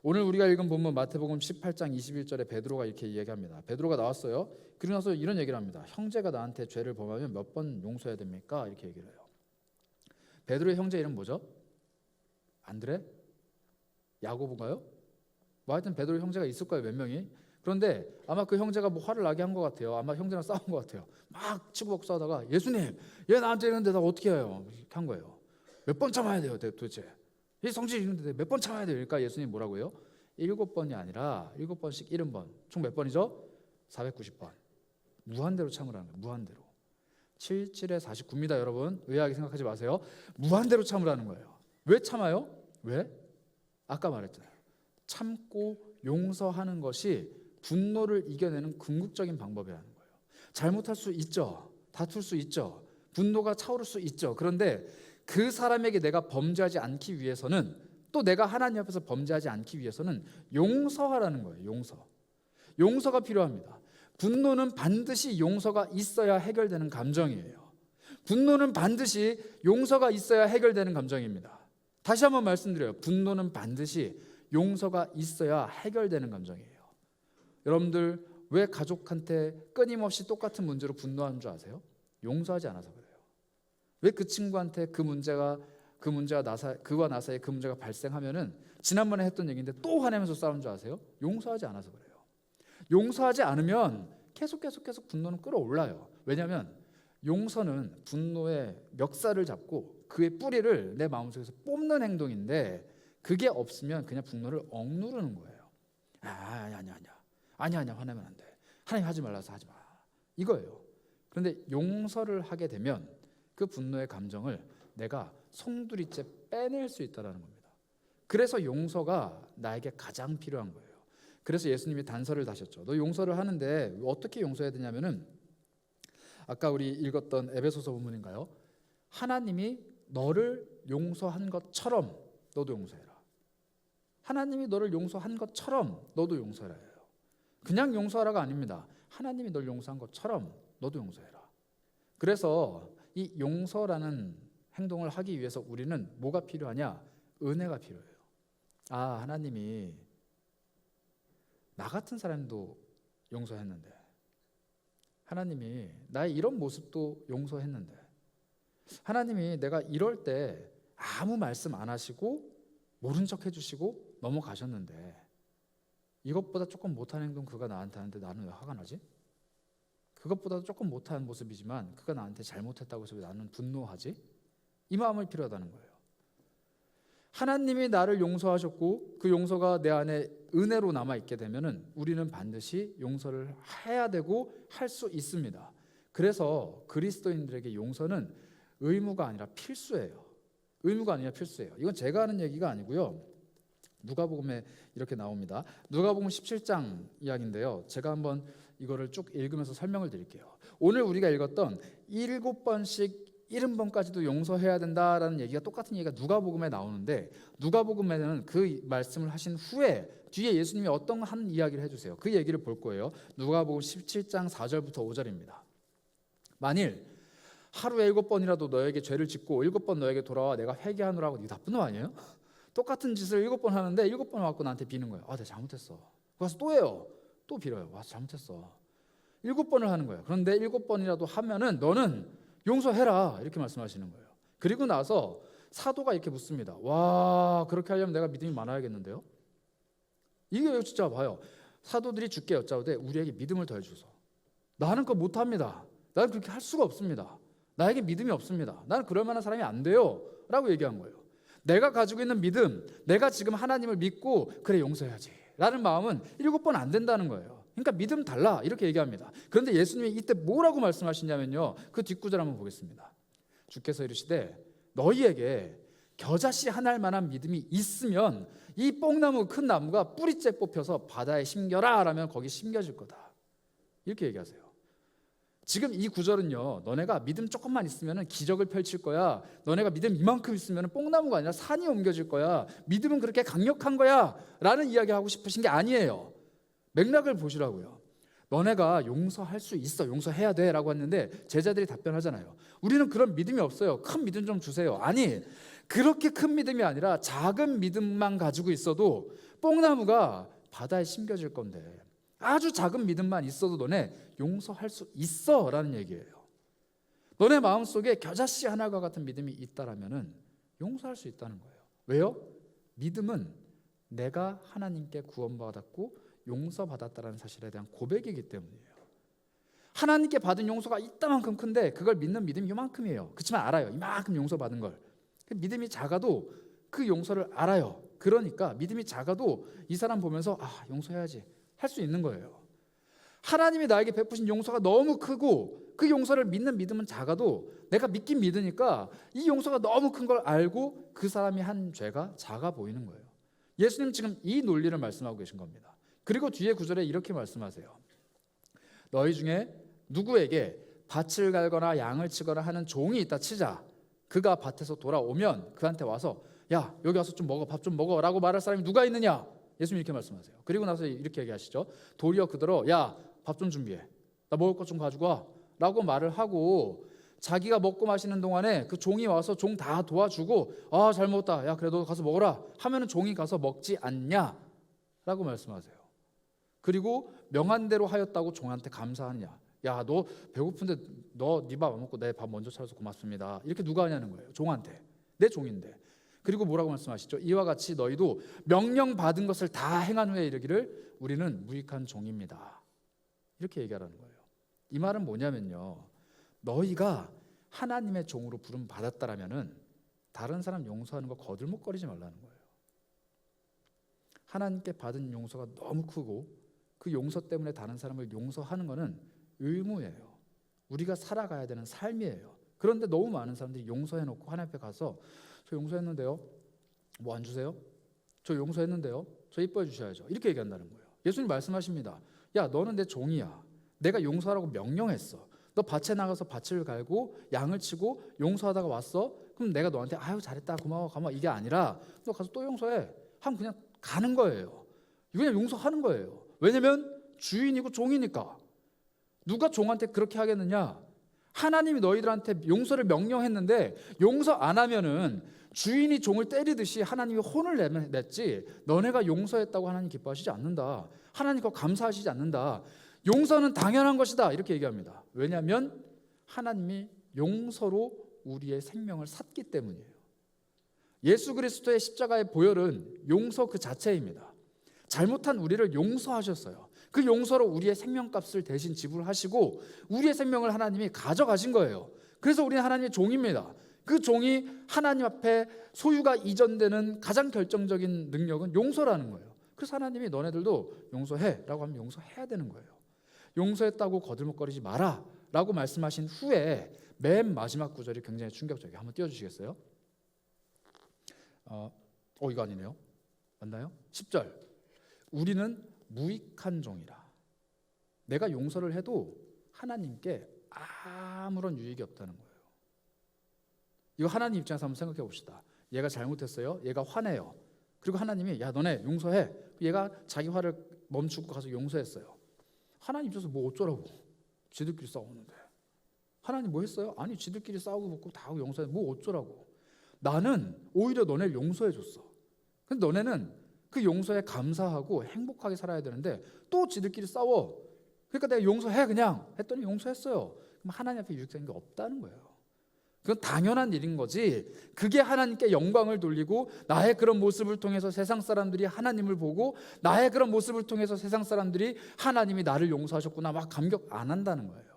A: 오늘 우리가 읽은 본문 마태복음 18장 21절에 베드로가 이렇게 이야기합니다. 베드로가 나왔어요. 그러고 나서 이런 얘기를 합니다. 형제가 나한테 죄를 범하면 몇 번 용서해야 됩니까? 이렇게 얘기를 해요. 베드로의 형제 이름 뭐죠? 안드레? 야고보인가요? 뭐 하여튼 베드로 형제가 있을 거예요, 몇 명이. 그런데 아마 그 형제가 뭐 화를 나게 한 것 같아요. 아마 형제랑 싸운 것 같아요. 막 치고받고 싸우다가 예수님, 얘 나한테 이러는데 나 어떻게 해요? 이렇게 한 거예요. 몇 번 참아야 돼요, 도대체? 이 성질이 있는데 몇 번 참아야 돼요? 그러니까 예수님 뭐라고 해요? 7번이 아니라 7번씩 70번. 총 몇 번이죠? 490번. 무한대로 참으라는 거예요. 무한대로. 77에 49입니다, 여러분. 의아하게 생각하지 마세요. 무한대로 참으라는 거예요. 왜 참아요? 왜? 아까 말했잖아요. 참고 용서하는 것이 분노를 이겨내는 궁극적인 방법이라는 거예요. 잘못할 수 있죠. 다툴 수 있죠. 분노가 차오를 수 있죠. 그런데 그 사람에게 내가 범죄하지 않기 위해서는, 또 내가 하나님 앞에서 범죄하지 않기 위해서는 용서하라는 거예요. 용서가 필요합니다. 분노는 반드시 용서가 있어야 해결되는 감정이에요. 분노는 반드시 용서가 있어야 해결되는 감정입니다. 다시 한번 말씀드려요. 분노는 반드시 용서가 있어야 해결되는 감정이에요. 여러분들 왜 가족한테 끊임없이 똑같은 문제로 분노하는 줄 아세요? 용서하지 않아서 그래요. 왜 그 친구한테 그와 나 사이에 그 문제가 발생하면은 지난번에 했던 얘기인데 또 화내면서 싸우는 줄 아세요? 용서하지 않아서 그래요. 용서하지 않으면 계속 분노는 끌어올라요. 왜냐하면 용서는 분노의 멱살을 잡고 그의 뿌리를 내 마음속에서 뽑는 행동인데, 그게 없으면 그냥 분노를 억누르는 거예요. 아니야 화내면 안 돼. 하나님 하지 말라서 하지 마. 이거예요. 그런데 용서를 하게 되면 그 분노의 감정을 내가 송두리째 빼낼 수 있다는 겁니다. 그래서 용서가 나에게 가장 필요한 거예요. 그래서 예수님이 단서를 다셨죠. 너 용서를 하는데 어떻게 용서해야 되냐면은, 아까 우리 읽었던 에베소서 본문인가요? 하나님이 너를 용서한 것처럼 너도 용서해라. 하나님이 너를 용서한 것처럼 너도 용서해라. 그냥 용서하라가 아닙니다. 하나님이 널 용서한 것처럼 너도 용서해라. 그래서 이 용서라는 행동을 하기 위해서 우리는 뭐가 필요하냐? 은혜가 필요해요. 하나님이 나 같은 사람도 용서했는데, 하나님이 나의 이런 모습도 용서했는데, 하나님이 내가 이럴 때 아무 말씀 안 하시고 모른 척 해주시고 넘어가셨는데, 이것보다 조금 못한 행동 그가 나한테 하는데 나는 왜 화가 나지? 그것보다 조금 못한 모습이지만 그가 나한테 잘못했다고 해서 왜 나는 분노하지? 이 마음이 필요하다는 거예요. 하나님이 나를 용서하셨고 그 용서가 내 안에 은혜로 남아있게 되면은 우리는 반드시 용서를 해야 되고 할 수 있습니다. 그래서 그리스도인들에게 용서는 의무가 아니라 필수예요. 의무가 아니라 필수예요. 이건 제가 하는 얘기가 아니고요. 누가복음에 이렇게 나옵니다. 누가복음 17장 이야기인데요. 제가 한번 이거를 쭉 읽으면서 설명을 드릴게요. 오늘 우리가 읽었던 7번씩 70번까지도 용서해야 된다라는 얘기가 똑같은 얘기가 누가복음에 나오는데, 누가복음에는 그 말씀을 하신 후에 뒤에 예수님이 어떤 한 이야기를 해주세요. 그 얘기를 볼 거예요. 누가복음 17장 4절부터 5절입니다. 만일 하루에 7번이라도 너에게 죄를 짓고 7번 너에게 돌아와 내가 회개하노라고, 네 나쁜 놈 아니에요? 똑같은 짓을 7번 하는데 7번 와서 나한테 비는 거예요. 내가 잘못했어. 와서 또 해요. 또 빌어요. 와서 잘못했어. 7번을 하는 거예요. 그런데 7번이라도 하면은 너는 용서해라, 이렇게 말씀하시는 거예요. 그리고 나서 사도가 이렇게 묻습니다. 와, 그렇게 하려면 내가 믿음이 많아야겠는데요? 이게 진짜 봐요. 사도들이 주께 여짜오되 우리에게 믿음을 더해 주소. 나는 그거 못합니다. 나는 그렇게 할 수가 없습니다. 나에게 믿음이 없습니다. 나는 그럴 만한 사람이 안 돼요, 라고 얘기한 거예요. 내가 가지고 있는 믿음, 내가 지금 하나님을 믿고 그래 용서해야지 라는 마음은 7번 안 된다는 거예요. 그러니까 믿음 달라, 이렇게 얘기합니다. 그런데 예수님이 이때 뭐라고 말씀하시냐면요, 그 뒷구절 한번 보겠습니다. 주께서 이르시되 너희에게 겨자씨 하나일 만한 믿음이 있으면 이 뽕나무 큰 나무가 뿌리째 뽑혀서 바다에 심겨라 라면 거기 심겨질 거다, 이렇게 얘기하세요. 지금 이 구절은요, 너네가 믿음 조금만 있으면 기적을 펼칠 거야, 너네가 믿음 이만큼 있으면 뽕나무가 아니라 산이 옮겨질 거야, 믿음은 그렇게 강력한 거야 라는 이야기하고 싶으신 게 아니에요. 맥락을 보시라고요. 너네가 용서할 수 있어, 용서해야 돼 라고 했는데 제자들이 답변하잖아요. 우리는 그런 믿음이 없어요. 큰 믿음 좀 주세요. 아니, 그렇게 큰 믿음이 아니라 작은 믿음만 가지고 있어도 뽕나무가 바다에 심겨질 건데, 아주 작은 믿음만 있어도 너네 용서할 수 있어 라는 얘기예요. 너네 마음속에 겨자씨 하나가 같은 믿음이 있다라면 용서할 수 있다는 거예요. 왜요? 믿음은 내가 하나님께 구원받았고 용서받았다는 사실에 대한 고백이기 때문이에요. 하나님께 받은 용서가 이따만큼 큰데 그걸 믿는 믿음이 이만큼이에요. 그렇지만 알아요, 이만큼 용서받은 걸. 믿음이 작아도 그 용서를 알아요. 그러니까 믿음이 작아도 이 사람 보면서 용서해야지 할 수 있는 거예요. 하나님이 나에게 베푸신 용서가 너무 크고 그 용서를 믿는 믿음은 작아도 내가 믿긴 믿으니까 이 용서가 너무 큰 걸 알고 그 사람이 한 죄가 작아 보이는 거예요. 예수님 지금 이 논리를 말씀하고 계신 겁니다. 그리고 뒤에 구절에 이렇게 말씀하세요. 너희 중에 누구에게 밭을 갈거나 양을 치거나 하는 종이 있다 치자. 그가 밭에서 돌아오면 그한테 와서 야, 여기 와서 좀 먹어, 밥 좀 먹어 라고 말할 사람이 누가 있느냐? 예수님 이렇게 말씀하세요. 그리고 나서 이렇게 얘기하시죠. 도리어 그더러 야, 밥 좀 준비해, 나 먹을 것 좀 가지고 와 라고 말을 하고, 자기가 먹고 마시는 동안에 그 종이 와서 종 다 도와주고 잘 먹었다, 야 그래도 가서 먹어라 하면은 종이 가서 먹지 않냐 라고 말씀하세요. 그리고 명한 대로 하였다고 종한테 감사하느냐. 야, 너 배고픈데 너 네 밥 안 먹고 내 밥 먼저 차려서 고맙습니다, 이렇게 누가 하냐는 거예요. 종한테. 내 종인데. 그리고 뭐라고 말씀하시죠? 이와 같이 너희도 명령받은 것을 다 행한 후에 이르기를 우리는 무익한 종입니다, 이렇게 얘기하라는 거예요. 이 말은 뭐냐면요, 너희가 하나님의 종으로 부름 받았다라면은 다른 사람 용서하는 거 거들먹거리지 말라는 거예요. 하나님께 받은 용서가 너무 크고 그 용서 때문에 다른 사람을 용서하는 거는 의무예요. 우리가 살아가야 되는 삶이에요. 그런데 너무 많은 사람들이 용서해놓고 하나님 앞에 가서 저 용서했는데요, 뭐 안 주세요? 저 용서했는데요, 저 이뻐해 주셔야죠, 이렇게 얘기한다는 거예요. 예수님 말씀하십니다. 야, 너는 내 종이야. 내가 용서하라고 명령했어. 너 밭에 나가서 밭을 갈고 양을 치고 용서하다가 왔어? 그럼 내가 너한테 아유 잘했다, 고마워, 고마워, 이게 아니라 너 가서 또 용서해 하면 그냥 가는 거예요. 그냥 용서하는 거예요. 왜냐면 주인이고 종이니까. 누가 종한테 그렇게 하겠느냐? 하나님이 너희들한테 용서를 명령했는데 용서 안 하면은 주인이 종을 때리듯이 하나님이 혼을 냈지, 너네가 용서했다고 하나님 기뻐하시지 않는다, 하나님 거 감사하시지 않는다, 용서는 당연한 것이다, 이렇게 얘기합니다. 왜냐하면 하나님이 용서로 우리의 생명을 샀기 때문이에요. 예수 그리스도의 십자가의 보혈은 용서 그 자체입니다. 잘못한 우리를 용서하셨어요. 그 용서로 우리의 생명값을 대신 지불하시고 우리의 생명을 하나님이 가져가신 거예요. 그래서 우리는 하나님의 종입니다. 그 종이 하나님 앞에 소유가 이전되는 가장 결정적인 능력은 용서라는 거예요. 그래서 하나님이 너네들도 용서해 라고 하면 용서해야 되는 거예요. 용서했다고 거들먹거리지 마라 라고 말씀하신 후에 맨 마지막 구절이 굉장히 충격적이에요. 한번 띄워주시겠어요? 이거 아니네요. 맞나요? 10절. 우리는 무익한 종이라. 내가 용서를 해도 하나님께 아무런 유익이 없다는 거예요. 이거 하나님 입장에서 한번 생각해 봅시다. 얘가 잘못했어요. 얘가 화내요. 그리고 하나님이 야 너네 용서해. 얘가 자기 화를 멈추고 가서 용서했어요. 하나님 입장에서 뭐 어쩌라고. 지들끼리 싸우는데. 하나님 뭐 했어요? 아니 지들끼리 싸우고 먹고 다 하고 용서해. 뭐 어쩌라고. 나는 오히려 너네를 용서해 줬어. 근데 너네는 그 용서에 감사하고 행복하게 살아야 되는데 또 지들끼리 싸워. 그러니까 내가 용서해 그냥 했더니 용서했어요. 그럼 하나님 앞에 유익된 게 없다는 거예요. 그건 당연한 일인 거지. 그게 하나님께 영광을 돌리고 나의 그런 모습을 통해서 세상 사람들이 하나님을 보고 나의 그런 모습을 통해서 세상 사람들이 하나님이 나를 용서하셨구나 막 감격 안 한다는 거예요.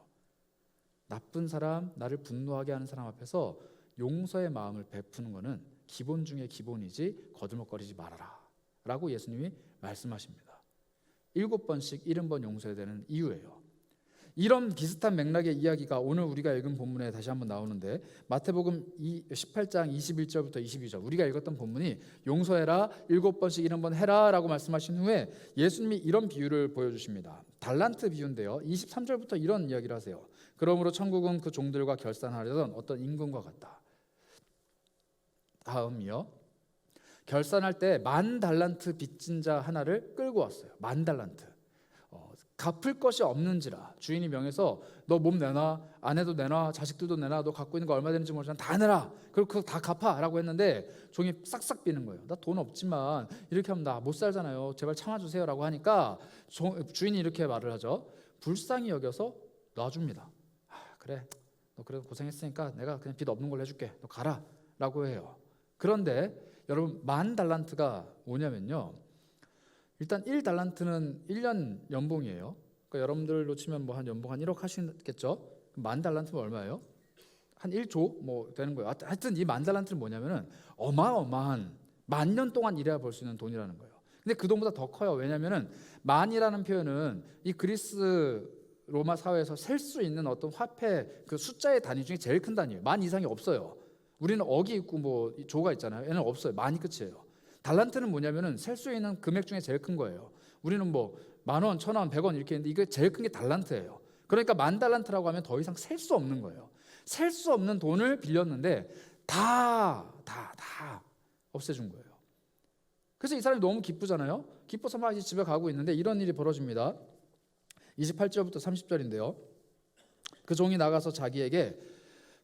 A: 나쁜 사람, 나를 분노하게 하는 사람 앞에서 용서의 마음을 베푸는 것은 기본 중에 기본이지 거들먹거리지 말아라 라고 예수님이 말씀하십니다. 7번씩 70번 용서해야 되는 이유예요. 이런 비슷한 맥락의 이야기가 오늘 우리가 읽은 본문에 다시 한번 나오는데 마태복음 18장 21절부터 22절 우리가 읽었던 본문이 용서해라 7번씩 70번 해라 라고 말씀하신 후에 예수님이 이런 비유를 보여주십니다. 달란트 비유인데요. 23절부터 이런 이야기를 하세요. 그러므로 천국은 그 종들과 결산하려던 어떤 임금과 같다. 다음이요. 결산할 때 10,000달란트 빚진 자 하나를 끌고 왔어요. 10,000달란트. 갚을 것이 없는지라 주인이 명해서 너 몸 내놔, 아내도 내놔, 자식들도 내놔, 너 갖고 있는 거 얼마 되는지 모르지만 다 내라. 그리고 그거 다 갚아라고 했는데 종이 싹싹 비는 거예요. 나 돈 없지만 이렇게 하면 나 못 살잖아요. 제발 참아주세요라고 하니까 주인이 이렇게 말을 하죠. 불쌍히 여겨서 놔줍니다. 그래, 너 그래도 고생했으니까 내가 그냥 빚 없는 걸로 해줄게. 너 가라라고 해요. 그런데 여러분 10,000달란트가 뭐냐면요. 일단 1달란트는 1년 연봉이에요. 그러니까 여러분들로 치면 뭐 한 연봉 한 1억 하시겠죠? 10,000달란트면 얼마예요? 한 1조 뭐 되는 거예요. 하여튼 이 10,000달란트는 뭐냐면은 어마어마한 10,000년 동안 일해야 벌 수 있는 돈이라는 거예요. 근데 그 돈보다 더 커요. 왜냐면은 만이라는 표현은 이 그리스 로마 사회에서 셀 수 있는 어떤 화폐 그 숫자의 단위 중에 제일 큰 단위예요. 10,000 이상이 없어요. 우리는 억이 있고 뭐 조가 있잖아요. 얘는 없어요. 10,000이 끝이에요. 달란트는 뭐냐면은 셀 수 있는 금액 중에 제일 큰 거예요. 우리는 뭐 10,000원, 1,000원, 100원 이렇게 있는데 이게 제일 큰 게 달란트예요. 그러니까 10,000달란트라고 하면 더 이상 셀 수 없는 거예요. 셀 수 없는 돈을 빌렸는데 다 없애준 거예요. 그래서 이 사람이 너무 기쁘잖아요. 기뻐서 막 이제 집에 가고 있는데 이런 일이 벌어집니다. 28절부터 30절인데요. 그 종이 나가서 자기에게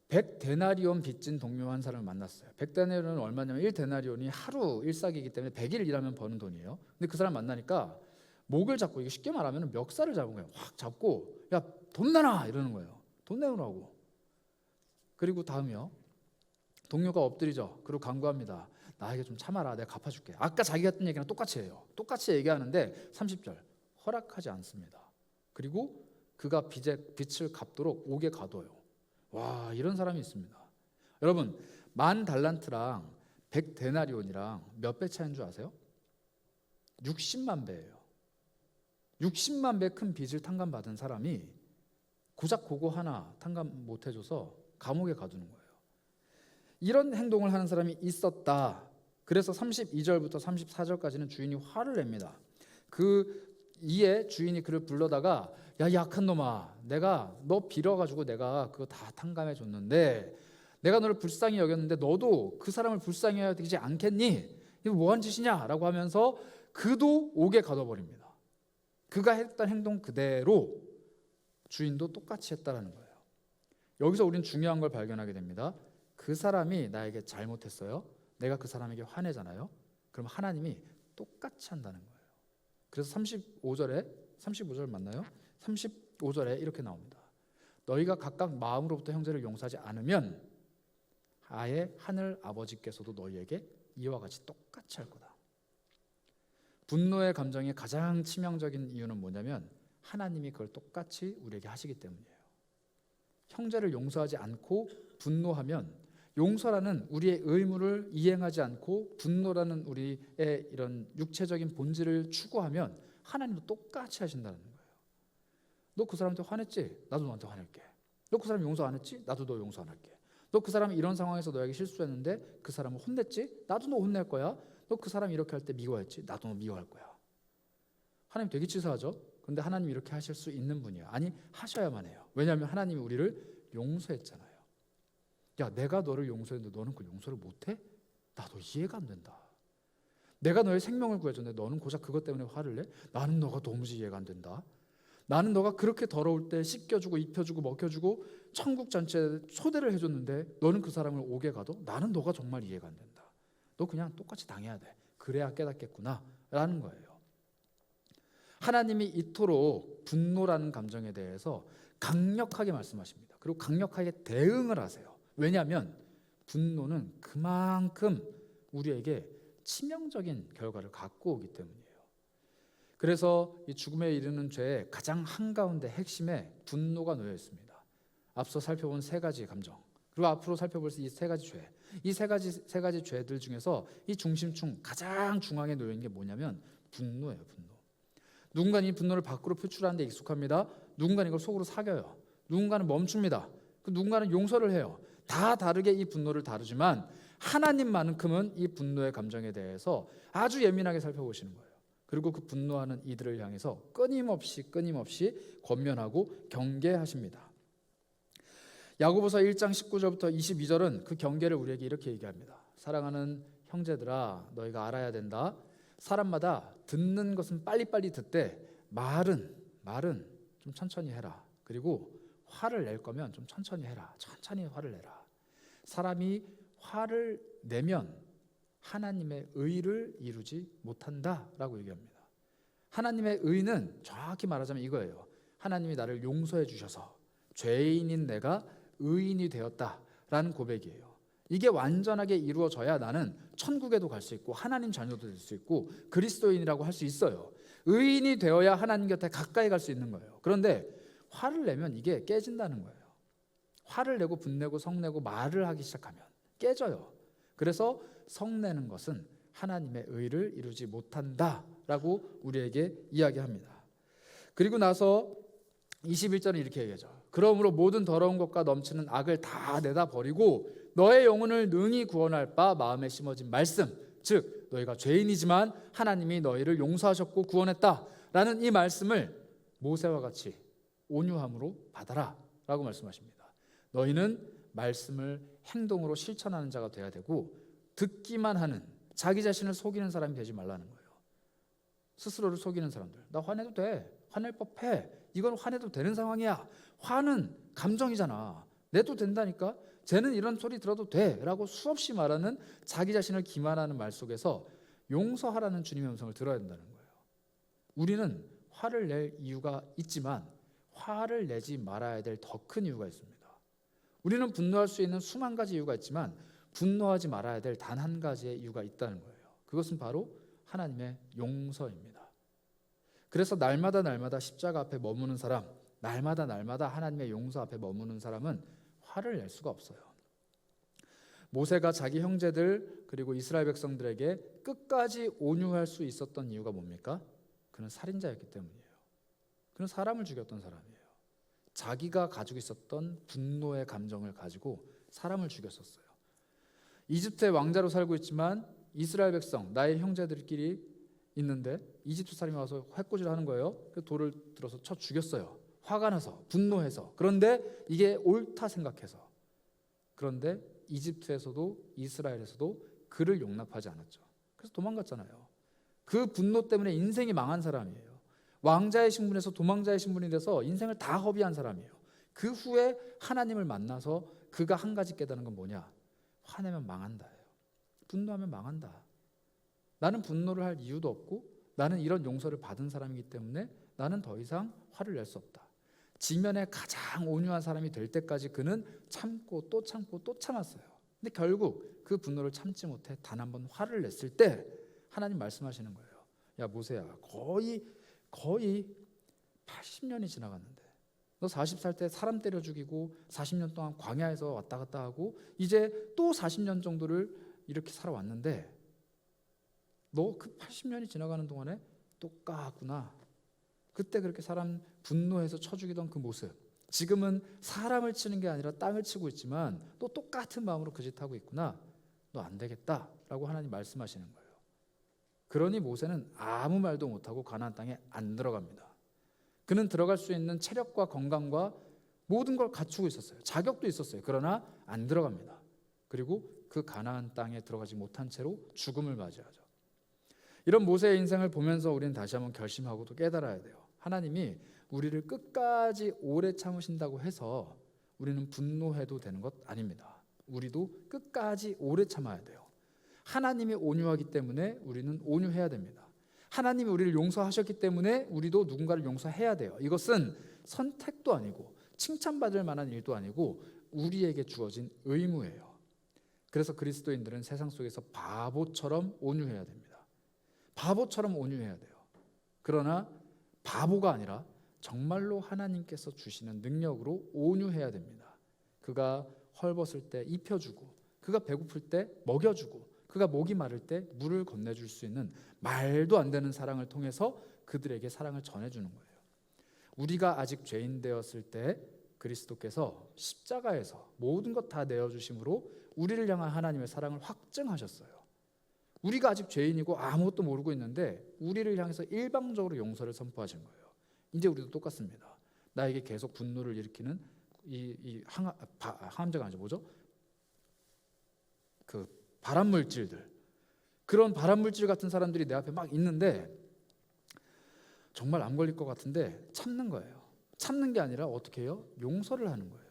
A: 100데나리온 빚진 동료 한 사람을 만났어요. 100데나리온은 얼마냐면 1데나리온이 하루 일삭이기 때문에 100일 일하면 버는 돈이에요. 근데 그 사람 만나니까 목을 잡고, 이게 쉽게 말하면 멱살을 잡은 거예요. 확 잡고 야 돈 내놔 이러는 거예요. 돈 내놓으라고. 그리고 다음이요. 동료가 엎드리죠. 그리고 간구합니다. 나에게 좀 참아라. 내가 갚아줄게. 아까 자기가 했던 얘기랑 똑같이 해요. 똑같이 얘기하는데 30절 허락하지 않습니다. 그리고 그가 빚을 갚도록 옥에 가둬요. 와, 이런 사람이 있습니다. 여러분 10,000달란트랑 100데나리온이랑 몇 배 차이인 줄 아세요? 60만 배예요. 60만 배 큰 빚을 탕감받은 사람이 고작 그거 하나 탕감 못 해줘서 감옥에 가두는 거예요. 이런 행동을 하는 사람이 있었다. 그래서 32절부터 34절까지는 주인이 화를 냅니다. 이에 주인이 그를 불러다가 야 약한 놈아, 내가 너 빌어가지고 내가 그거 다 탕감해 줬는데 내가 너를 불쌍히 여겼는데 너도 그 사람을 불쌍히 해야 되지 않겠니? 이거 뭐한 짓이냐? 라고 하면서 그도 옥에 가둬버립니다. 그가 했던 행동 그대로 주인도 똑같이 했다라는 거예요. 여기서 우리는 중요한 걸 발견하게 됩니다. 그 사람이 나에게 잘못했어요. 내가 그 사람에게 화내잖아요. 그럼 하나님이 똑같이 한다는 거예요. 그래서 35절 맞나요? 35절에 이렇게 나옵니다. 너희가 각각 마음으로부터 형제를 용서하지 않으면 아예 하늘 아버지께서도 너희에게 이와 같이 똑같이 할 거다. 분노의 감정의 가장 치명적인 이유는 뭐냐면 하나님이 그걸 똑같이 우리에게 하시기 때문이에요. 형제를 용서하지 않고 분노하면 용서라는 우리의 의무를 이행하지 않고 분노라는 우리의 이런 육체적인 본질을 추구하면 하나님도 똑같이 하신다는 거예요. 너 그 사람한테 화냈지? 나도 너한테 화낼게. 너 그 사람 용서 안 했지? 나도 너 용서 안 할게. 너 그 사람이 이런 상황에서 너에게 실수했는데 그 사람을 혼냈지? 나도 너 혼낼 거야. 너 그 사람이 이렇게 할 때 미워했지? 나도 너 미워할 거야. 하나님 되게 치사하죠? 근데 하나님이 이렇게 하실 수 있는 분이에요. 아니, 하셔야만 해요. 왜냐하면 하나님이 우리를 용서했잖아요. 야, 내가 너를 용서했는데 너는 그 용서를 못해? 나도 이해가 안 된다. 내가 너의 생명을 구해줬는데 너는 고작 그것 때문에 화를 내? 나는 너가 도무지 이해가 안 된다. 나는 너가 그렇게 더러울 때 씻겨주고 입혀주고 먹여주고 천국 잔치에 초대를 해줬는데 너는 그 사람을 오게 가도 나는 너가 정말 이해가 안 된다. 너 그냥 똑같이 당해야 돼. 그래야 깨닫겠구나 라는 거예요. 하나님이 이토록 분노라는 감정에 대해서 강력하게 말씀하십니다. 그리고 강력하게 대응을 하세요. 왜냐하면 분노는 그만큼 우리에게 치명적인 결과를 갖고 오기 때문이에요. 그래서 이 죽음에 이르는 죄의 가장 한가운데 핵심에 분노가 놓여 있습니다. 앞서 살펴본 세 가지 감정, 그리고 앞으로 살펴볼 이 세 가지 죄, 이 세 가지 죄들 중에서 이 중심층 가장 중앙에 놓여 있는 게 뭐냐면 분노예요. 분노. 누군가는 이 분노를 밖으로 표출하는 데 익숙합니다. 누군가는 이걸 속으로 사겨요. 누군가는 멈춥니다. 누군가는 용서를 해요. 다 다르게 이 분노를 다루지만 하나님만큼은 이 분노의 감정에 대해서 아주 예민하게 살펴보시는 거예요. 그리고 그 분노하는 이들을 향해서 끊임없이 권면하고 경계하십니다. 야고보서 1장 19절부터 22절은 그 경계를 우리에게 이렇게 얘기합니다. 사랑하는 형제들아, 너희가 알아야 된다. 사람마다 듣는 것은 빨리빨리 듣되 말은 좀 천천히 해라. 그리고 화를 낼 거면 좀 천천히 해라. 천천히 화를 내라. 사람이 화를 내면 하나님의 의를 이루지 못한다라고 얘기합니다. 하나님의 의는 정확히 말하자면 이거예요. 하나님이 나를 용서해 주셔서 죄인인 내가 의인이 되었다라는 고백이에요. 이게 완전하게 이루어져야 나는 천국에도 갈 수 있고 하나님 자녀도 될 수 있고 그리스도인이라고 할 수 있어요. 의인이 되어야 하나님 곁에 가까이 갈 수 있는 거예요. 그런데 화를 내면 이게 깨진다는 거예요. 화를 내고 분내고 성내고 말을 하기 시작하면 깨져요. 그래서 성내는 것은 하나님의 의를 이루지 못한다라고 우리에게 이야기합니다. 그리고 나서 21절은 이렇게 얘기하죠. 그러므로 모든 더러운 것과 넘치는 악을 다 내다 버리고 너의 영혼을 능히 구원할 바 마음에 심어진 말씀, 즉 너희가 죄인이지만 하나님이 너희를 용서하셨고 구원했다라는 이 말씀을 모세와 같이 온유함으로 받아라 라고 말씀하십니다. 너희는 말씀을 행동으로 실천하는 자가 돼야 되고 듣기만 하는, 자기 자신을 속이는 사람이 되지 말라는 거예요. 스스로를 속이는 사람들, 나 화내도 돼, 화낼 법해, 이건 화내도 되는 상황이야, 화는 감정이잖아, 내도 된다니까, 쟤는 이런 소리 들어도 돼 라고 수없이 말하는 자기 자신을 기만하는 말 속에서 용서하라는 주님의 음성을 들어야 된다는 거예요. 우리는 화를 낼 이유가 있지만 화를 내지 말아야 될 더 큰 이유가 있습니다. 우리는 분노할 수 있는 수만 가지 이유가 있지만 분노하지 말아야 될 단 한 가지의 이유가 있다는 거예요. 그것은 바로 하나님의 용서입니다. 그래서 날마다 십자가 앞에 머무는 사람, 날마다 하나님의 용서 앞에 머무는 사람은 화를 낼 수가 없어요. 모세가 자기 형제들 그리고 이스라엘 백성들에게 끝까지 온유할 수 있었던 이유가 뭡니까? 그는 살인자였기 때문이에요. 그는 사람을 죽였던 사람이에요. 자기가 가지고 있었던 분노의 감정을 가지고 사람을 죽였었어요. 이집트의 왕자로 살고 있지만 이스라엘 백성, 나의 형제들끼리 있는데 이집트 사람이 와서 해코지를 하는 거예요. 그 돌을 들어서 쳐 죽였어요. 화가 나서, 분노해서. 그런데 이게 옳다 생각해서. 그런데 이집트에서도 이스라엘에서도 그를 용납하지 않았죠. 그래서 도망갔잖아요. 그 분노 때문에 인생이 망한 사람이에요. 왕자의 신분에서 도망자의 신분이 돼서 인생을 다 허비한 사람이에요. 그 후에 하나님을 만나서 그가 한 가지 깨달은 건 뭐냐? 화내면 망한다예요. 분노하면 망한다. 나는 분노를 할 이유도 없고 나는 이런 용서를 받은 사람이기 때문에 나는 더 이상 화를 낼 수 없다. 지면에 가장 온유한 사람이 될 때까지 그는 참고 또 참았어요. 근데 결국 그 분노를 참지 못해 단 한 번 화를 냈을 때 하나님 말씀하시는 거예요. 야 모세야, 거의 80년이 지나갔는데 너 40살 때 사람 때려 죽이고 40년 동안 광야에서 왔다 갔다 하고 이제 또 40년 정도를 이렇게 살아왔는데 너 그 80년이 지나가는 동안에 똑같구나. 그때 그렇게 사람 분노해서 쳐 죽이던 그 모습, 지금은 사람을 치는 게 아니라 땅을 치고 있지만 또 똑같은 마음으로 그 짓 하고 있구나. 너 안 되겠다라고 하나님 말씀하시는 거예요. 그러니 모세는 아무 말도 못하고 가나안 땅에 안 들어갑니다. 그는 들어갈 수 있는 체력과 건강과 모든 걸 갖추고 있었어요. 자격도 있었어요. 그러나 안 들어갑니다. 그리고 그 가나안 땅에 들어가지 못한 채로 죽음을 맞이하죠. 이런 모세의 인생을 보면서 우리는 다시 한번 결심하고 또 깨달아야 돼요. 하나님이 우리를 끝까지 오래 참으신다고 해서 우리는 분노해도 되는 것 아닙니다. 우리도 끝까지 오래 참아야 돼요. 하나님이 온유하기 때문에 우리는 온유해야 됩니다. 하나님이 우리를 용서하셨기 때문에 우리도 누군가를 용서해야 돼요. 이것은 선택도 아니고 칭찬받을 만한 일도 아니고 우리에게 주어진 의무예요. 그래서 그리스도인들은 세상 속에서 바보처럼 온유해야 됩니다. 바보처럼 온유해야 돼요. 그러나 바보가 아니라 정말로 하나님께서 주시는 능력으로 온유해야 됩니다. 그가 헐벗을 때 입혀주고, 그가 배고플 때 먹여주고, 그가 목이 마를 때 물을 건네줄 수 있는 말도 안 되는 사랑을 통해서 그들에게 사랑을 전해주는 거예요. 우리가 아직 죄인 되었을 때 그리스도께서 십자가에서 모든 것 다 내어주심으로 우리를 향한 하나님의 사랑을 확증하셨어요. 우리가 아직 죄인이고 아무것도 모르고 있는데 우리를 향해서 일방적으로 용서를 선포하신 거예요. 이제 우리도 똑같습니다. 나에게 계속 분노를 일으키는 항암제가 아니죠, 뭐죠? 그 발암물질들, 그런 발암물질 같은 사람들이 내 앞에 막 있는데 정말 암 걸릴 것 같은데 참는 거예요. 참는 게 아니라 어떻게 해요? 용서를 하는 거예요.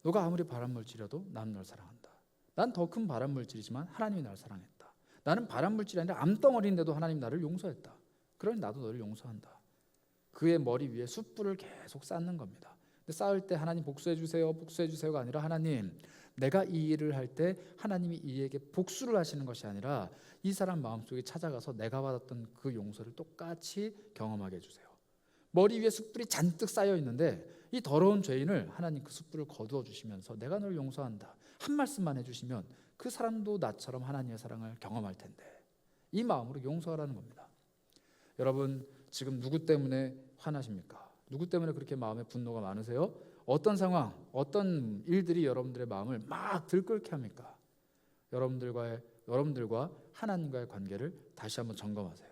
A: 너가 아무리 발암물질이라도 나는 널 사랑한다. 난 더 큰 발암물질이지만 하나님이 나를 사랑했다. 나는 발암물질이 아니라 암덩어리인데도 하나님 나를 용서했다. 그러니 나도 너를 용서한다. 그의 머리 위에 숯불을 계속 쌓는 겁니다. 근데 쌓을 때 하나님 복수해 주세요, 복수해 주세요가 아니라 하나님, 내가 이 일을 할 때 하나님이 이에게 복수를 하시는 것이 아니라 이 사람 마음속에 찾아가서 내가 받았던 그 용서를 똑같이 경험하게 해주세요. 머리 위에 숯불이 잔뜩 쌓여 있는데 이 더러운 죄인을 하나님 그 숯불을 거두어 주시면서 내가 널 용서한다 한 말씀만 해주시면 그 사람도 나처럼 하나님의 사랑을 경험할 텐데, 이 마음으로 용서하라는 겁니다. 여러분, 지금 누구 때문에 화나십니까? 누구 때문에 그렇게 마음에 분노가 많으세요? 어떤 상황, 어떤 일들이 여러분들의 마음을 막 들끓게 합니까? 여러분들과 하나님과의 관계를 다시 한번 점검하세요.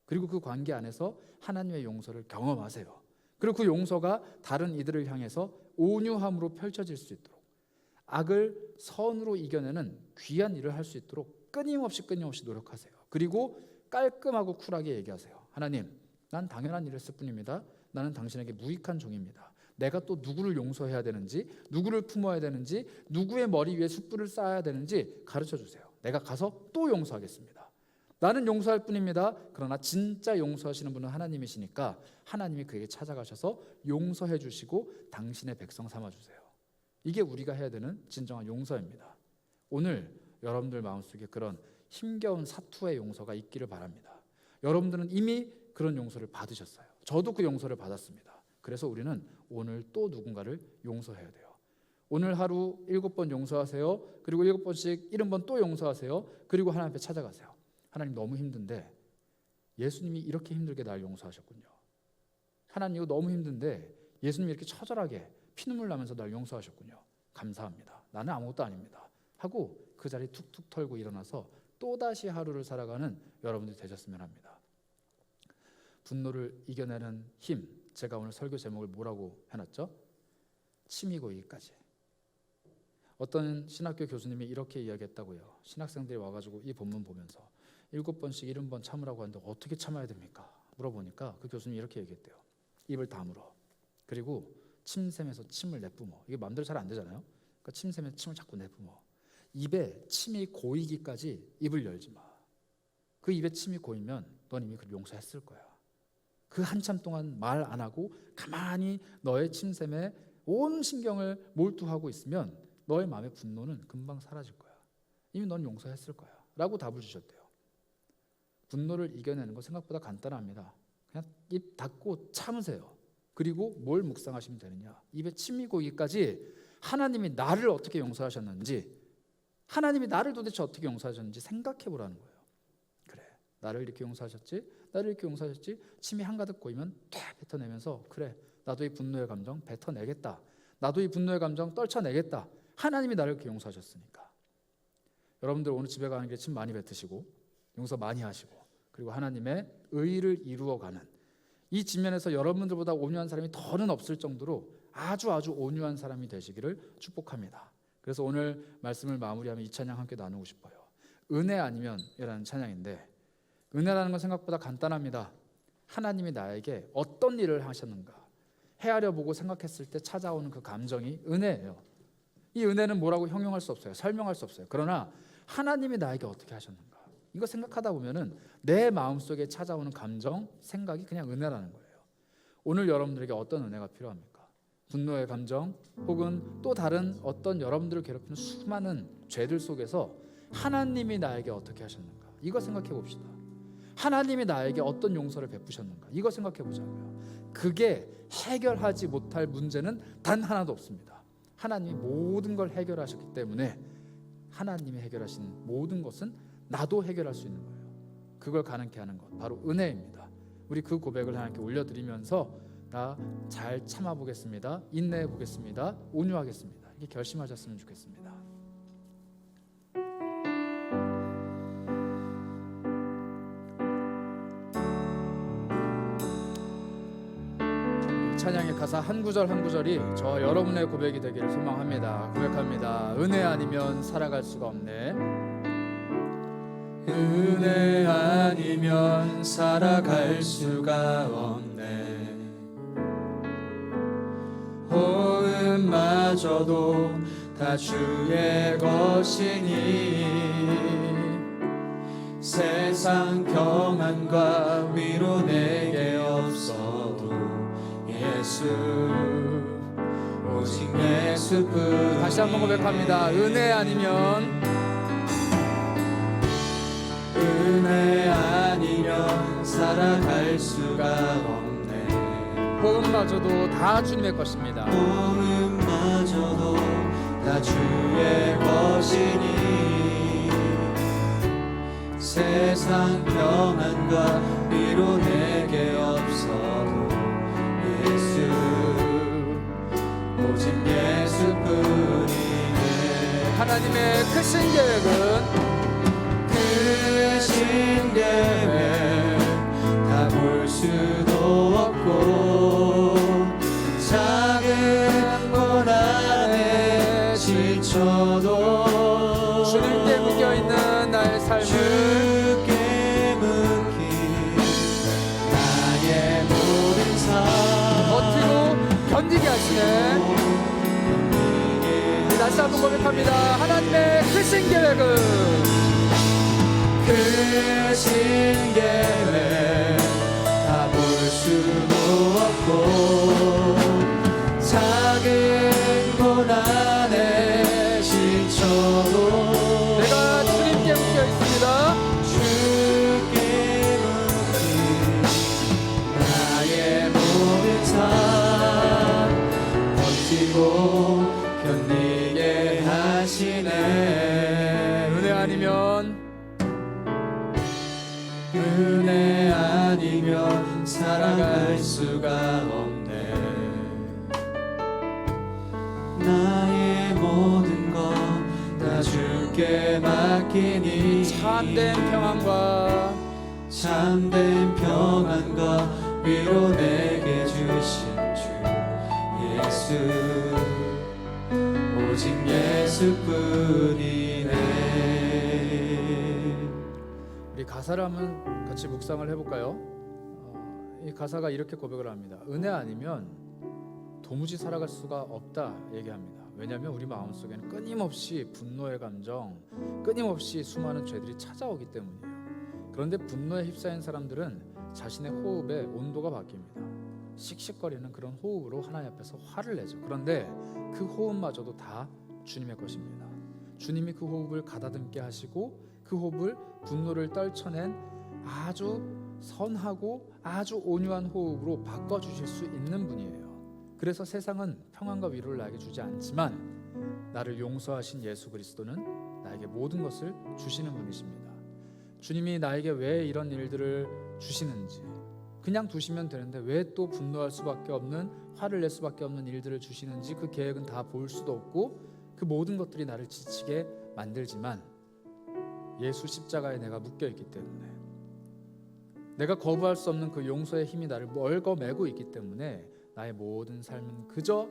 A: 그리고 그 관계 안에서 하나님의 용서를 경험하세요. 그리고 그 용서가 다른 이들을 향해서 온유함으로 펼쳐질 수 있도록, 악을 선으로 이겨내는 귀한 일을 할 수 있도록 끊임없이 노력하세요. 그리고 깔끔하고 쿨하게 얘기하세요. 하나님, 난 당연한 일을 했을 뿐입니다. 나는 당신에게 무익한 종입니다. 내가 또 누구를 용서해야 되는지, 누구를 품어야 되는지, 누구의 머리 위에 숯불을 쌓아야 되는지 가르쳐 주세요. 내가 가서 또 용서하겠습니다. 나는 용서할 뿐입니다. 그러나 진짜 용서하시는 분은 하나님이시니까 하나님이 그에게 찾아가셔서 용서해 주시고 당신의 백성 삼아 주세요. 이게 우리가 해야 되는 진정한 용서입니다. 오늘 여러분들 마음속에 그런 힘겨운 사투의 용서가 있기를 바랍니다. 여러분들은 이미 그런 용서를 받으셨어요. 저도 그 용서를 받았습니다. 그래서 우리는 오늘 또 누군가를 용서해야 돼요. 오늘 하루 7번 용서하세요. 그리고 7번씩 70번 또 용서하세요. 그리고 하나님 앞에 찾아가세요. 하나님, 너무 힘든데 예수님이 이렇게 힘들게 날 용서하셨군요. 하나님, 이거 너무 힘든데 예수님이 이렇게 처절하게 피눈물 나면서 날 용서하셨군요. 감사합니다. 나는 아무것도 아닙니다. 하고 그 자리 툭툭 털고 일어나서 또다시 하루를 살아가는 여러분들이 되셨으면 합니다. 분노를 이겨내는 힘, 제가 오늘 설교 제목을 뭐라고 해놨죠? 침이고이기까지. 어떤 신학교 교수님이 이렇게 이야기했다고요. 신학생들이 와가지고 이 본문 보면서 7번씩 70번 참으라고 하는데 어떻게 참아야 됩니까? 물어보니까 그 교수님이 이렇게 얘기했대요. 입을 다물어. 그리고 침샘에서 침을 내뿜어. 이게 마음대로 잘 안 되잖아요. 그러니까 침샘에서 침을 자꾸 내뿜어. 입에 침이 고이기까지 입을 열지 마. 그 입에 침이 고이면 넌 이미 그를 용서했을 거야. 그 한참 동안 말 안 하고 가만히 너의 침샘에 온 신경을 몰두하고 있으면 너의 마음의 분노는 금방 사라질 거야. 이미 넌 용서했을 거야. 라고 답을 주셨대요. 분노를 이겨내는 건 생각보다 간단합니다. 그냥 입 닫고 참으세요. 그리고 뭘 묵상하시면 되느냐? 입에 침이 고이기까지 하나님이 나를 어떻게 용서하셨는지, 하나님이 나를 도대체 어떻게 용서하셨는지 생각해 보라는 거예요. 그래, 나를 이렇게 용서하셨지? 나를 이렇게 용서하셨지? 침이 한가득 고이면 탁 뱉어내면서, 그래, 나도 이 분노의 감정 뱉어내겠다. 나도 이 분노의 감정 떨쳐내겠다. 하나님이 나를 이렇게 용서하셨으니까. 여러분들 오늘 집에 가는 길에 침 많이 뱉으시고 용서 많이 하시고, 그리고 하나님의 의를 이루어가는 이 직면에서 여러분들보다 온유한 사람이 더는 없을 정도로 아주 온유한 사람이 되시기를 축복합니다. 그래서 오늘 말씀을 마무리하면 이 찬양 함께 나누고 싶어요. 은혜 아니면이라는 찬양인데, 은혜라는 건 생각보다 간단합니다. 하나님이 나에게 어떤 일을 하셨는가 헤아려 보고 생각했을 때 찾아오는 그 감정이 은혜예요. 이 은혜는 뭐라고 형용할 수 없어요. 설명할 수 없어요. 그러나 하나님이 나에게 어떻게 하셨는가, 이거 생각하다 보면은 내 마음속에 찾아오는 감정, 생각이 그냥 은혜라는 거예요. 오늘 여러분들에게 어떤 은혜가 필요합니까? 분노의 감정, 혹은 또 다른 어떤 여러분들을 괴롭히는 수많은 죄들 속에서 하나님이 나에게 어떻게 하셨는가, 이거 생각해 봅시다. 하나님이 나에게 어떤 용서를 베푸셨는가, 이거 생각해 보자고요. 그게 해결하지 못할 문제는 단 하나도 없습니다. 하나님이 모든 걸 해결하셨기 때문에 하나님이 해결하신 모든 것은 나도 해결할 수 있는 거예요. 그걸 가능케 하는 것 바로 은혜입니다. 우리 그 고백을 하나님께 올려드리면서 나 잘 참아보겠습니다, 인내해 보겠습니다, 온유하겠습니다, 이게 결심하셨으면 좋겠습니다. 찬양의 가사 한 구절 한 구절이 저 여러분의 고백이 되기를 소망합니다. 고백합니다. 은혜 아니면 살아갈 수가 없네.
B: 은혜 아니면 살아갈 수가 없네. 호흡마저도 다 주의 것이니 세상 평안과 위로 내게 없어도 예수, 오직 예수뿐.
A: 다시 한번 고백합니다. 은혜 아니면,
B: 은혜 아니면 살아갈 수가 없네.
A: 호흡마저도 다 주님의 것입니다.
B: 호흡마저도 다 주의 것이니 세상 평안과 위로 내게 없어도 예수, 오직 예수뿐이네.
A: 하나님의 크신 계획은,
B: 크신 계획 다 볼 수도 없고 작은 고난에 지쳐도
A: 주님께 묶여있는 나의 삶을
B: 주께 묶인 나의 모든 삶
A: 버티고 견디게 하시네. 다시 한번 고백합니다. 하나님의 크신 계획은,
B: 크신 계획 다 볼 수도 없고 작은 고난에 지쳐도
A: 내가 주님께 묶여 있습니다.
B: 주께 묶인 나의 모든 삶 버티고 견디게 하시네.
A: 은혜 아니면,
B: 은혜 아니면 살아갈 수가 없네. 나의 모든 것 다 주께 맡기니
A: 참된 평안과
B: 참된 평안과 위로 내게 주신 주 예수, 오직 예수뿐이네.
A: 우리 가사를 한번 같이 묵상을 해볼까요? 이 가사가 이렇게 고백을 합니다. 은혜 아니면 도무지 살아갈 수가 없다 얘기합니다. 왜냐하면 우리 마음속에는 끊임없이 분노의 감정, 끊임없이 수많은 죄들이 찾아오기 때문이에요. 그런데 분노에 휩싸인 사람들은 자신의 호흡의 온도가 바뀝니다. 씩씩거리는 그런 호흡으로 하나님 앞에서 화를 내죠. 그런데 그 호흡마저도 다 주님의 것입니다. 주님이 그 호흡을 가다듬게 하시고 그 호흡을 분노를 떨쳐낸 아주 선하고 아주 온유한 호흡으로 바꿔주실 수 있는 분이에요. 그래서 세상은 평안과 위로를 나에게 주지 않지만 나를 용서하신 예수 그리스도는 나에게 모든 것을 주시는 분이십니다. 주님이 나에게 왜 이런 일들을 주시는지, 그냥 두시면 되는데 왜 또 분노할 수밖에 없는, 화를 낼 수밖에 없는 일들을 주시는지 그 계획은 다 볼 수도 없고 그 모든 것들이 나를 지치게 만들지만 예수 십자가에 내가 묶여있기 때문에 내가 거부할 수 없는 그 용서의 힘이 나를 멀거매고 있기 때문에 나의 모든 삶은 그저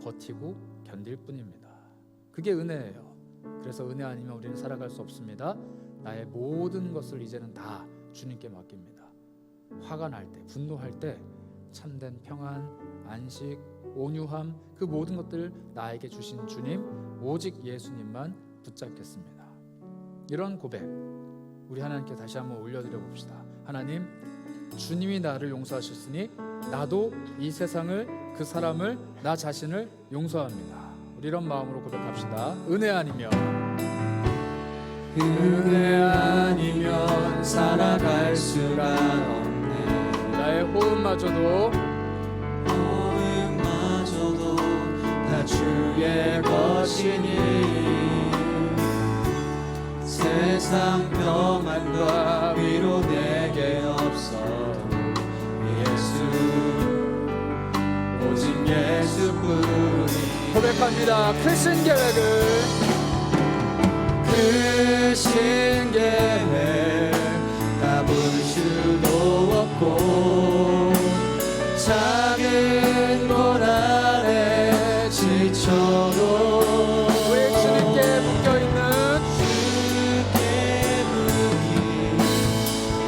A: 버티고 견딜 뿐입니다. 그게 은혜예요. 그래서 은혜 아니면 우리는 살아갈 수 없습니다. 나의 모든 것을 이제는 다 주님께 맡깁니다. 화가 날 때, 분노할 때 참된 평안, 안식, 온유함, 그 모든 것들을 나에게 주신 주님, 오직 예수님만 붙잡겠습니다. 이런 고백 우리 하나님께 다시 한번 올려드려 봅시다. 하나님, 주님이 나를 용서하셨으니 나도 이 세상을, 그 사람을, 나 자신을 용서합니다. 우리 이런 마음으로 고백합시다. 은혜 아니면
B: 살아갈 수가 없네.
A: 나의 호흡마저도
B: 다 주의 것이니 세상 평안과 위로 내게 없어도 오직 예수뿐이.
A: 고백합니다. 크신 계획
B: 다 볼 수도 없고 작은 고난에 지쳐도
A: 우리 주님께 묶여있는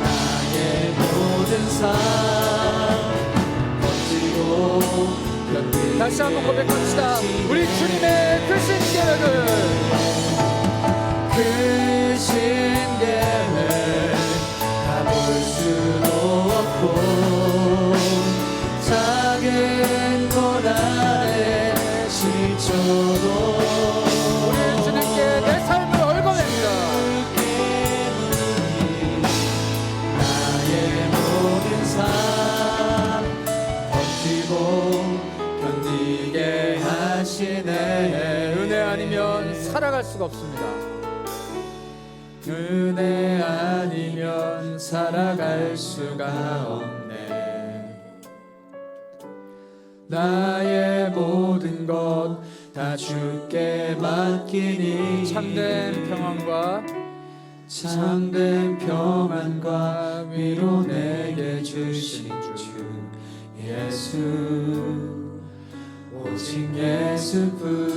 B: 나의 모든 삶 버티고 견디게.
A: 다시 한번 고백합시다. 우리 주님의 크신 계획
B: 다 볼 수도 없고 작은 고난에 지쳐도
A: 우리 주님께 내 삶을 얽어냅니다.
B: 나의 모든 삶 버티고 견디게 하시네.
A: 은혜 아니면 살아갈 수가 없습니다.
B: 은혜 아니면 살아갈 수가 없네. 나의 모든 것 다 주께 맡기니 참된 평안과 위로 내게 주신 주 예수, 오직 예수뿐이네.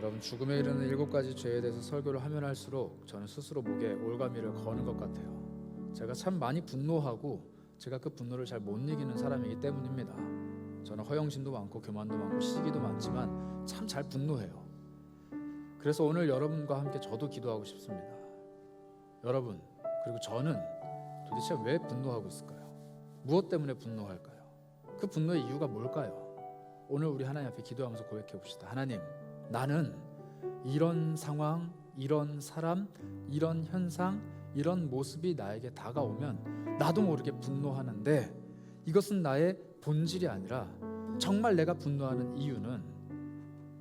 A: 여러분, 죽음에 이르는 7가지 죄에 대해서 설교를 하면 할수록 저는 스스로 목에 올가미를 거는 것 같아요. 제가 참 많이 분노하고 제가 그 분노를 잘 못 이기는 사람이기 때문입니다. 저는 허영심도 많고 교만도 많고 시기도 많지만 참 잘 분노해요. 그래서 오늘 여러분과 함께 저도 기도하고 싶습니다. 여러분, 그리고 저는 도대체 왜 분노하고 있을까요? 무엇 때문에 분노할까요? 그 분노의 이유가 뭘까요? 오늘 우리 하나님 앞에 기도하면서 고백해 봅시다. 하나님, 나는 이런 상황, 이런 사람, 이런 현상, 이런 모습이 나에게 다가오면 나도 모르게 분노하는데 이것은 나의 본질이 아니라 정말 내가 분노하는 이유는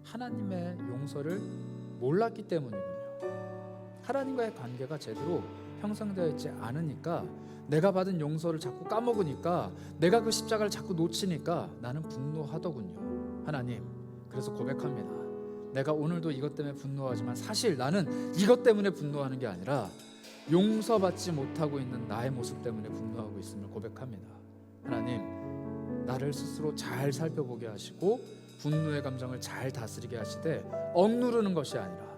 A: 하나님의 용서를 몰랐기 때문이군요. 하나님과의 관계가 제대로 형성되어 있지 않으니까, 내가 받은 용서를 자꾸 까먹으니까, 내가 그 십자가를 자꾸 놓치니까 나는 분노하더군요. 하나님, 그래서 고백합니다. 내가 오늘도 이것 때문에 분노하지만 사실 나는 이것 때문에 분노하는 게 아니라 용서받지 못하고 있는 나의 모습 때문에 분노하고 있음을 고백합니다. 하나님, 나를 스스로 잘 살펴보게 하시고 분노의 감정을 잘 다스리게 하시되 억누르는 것이 아니라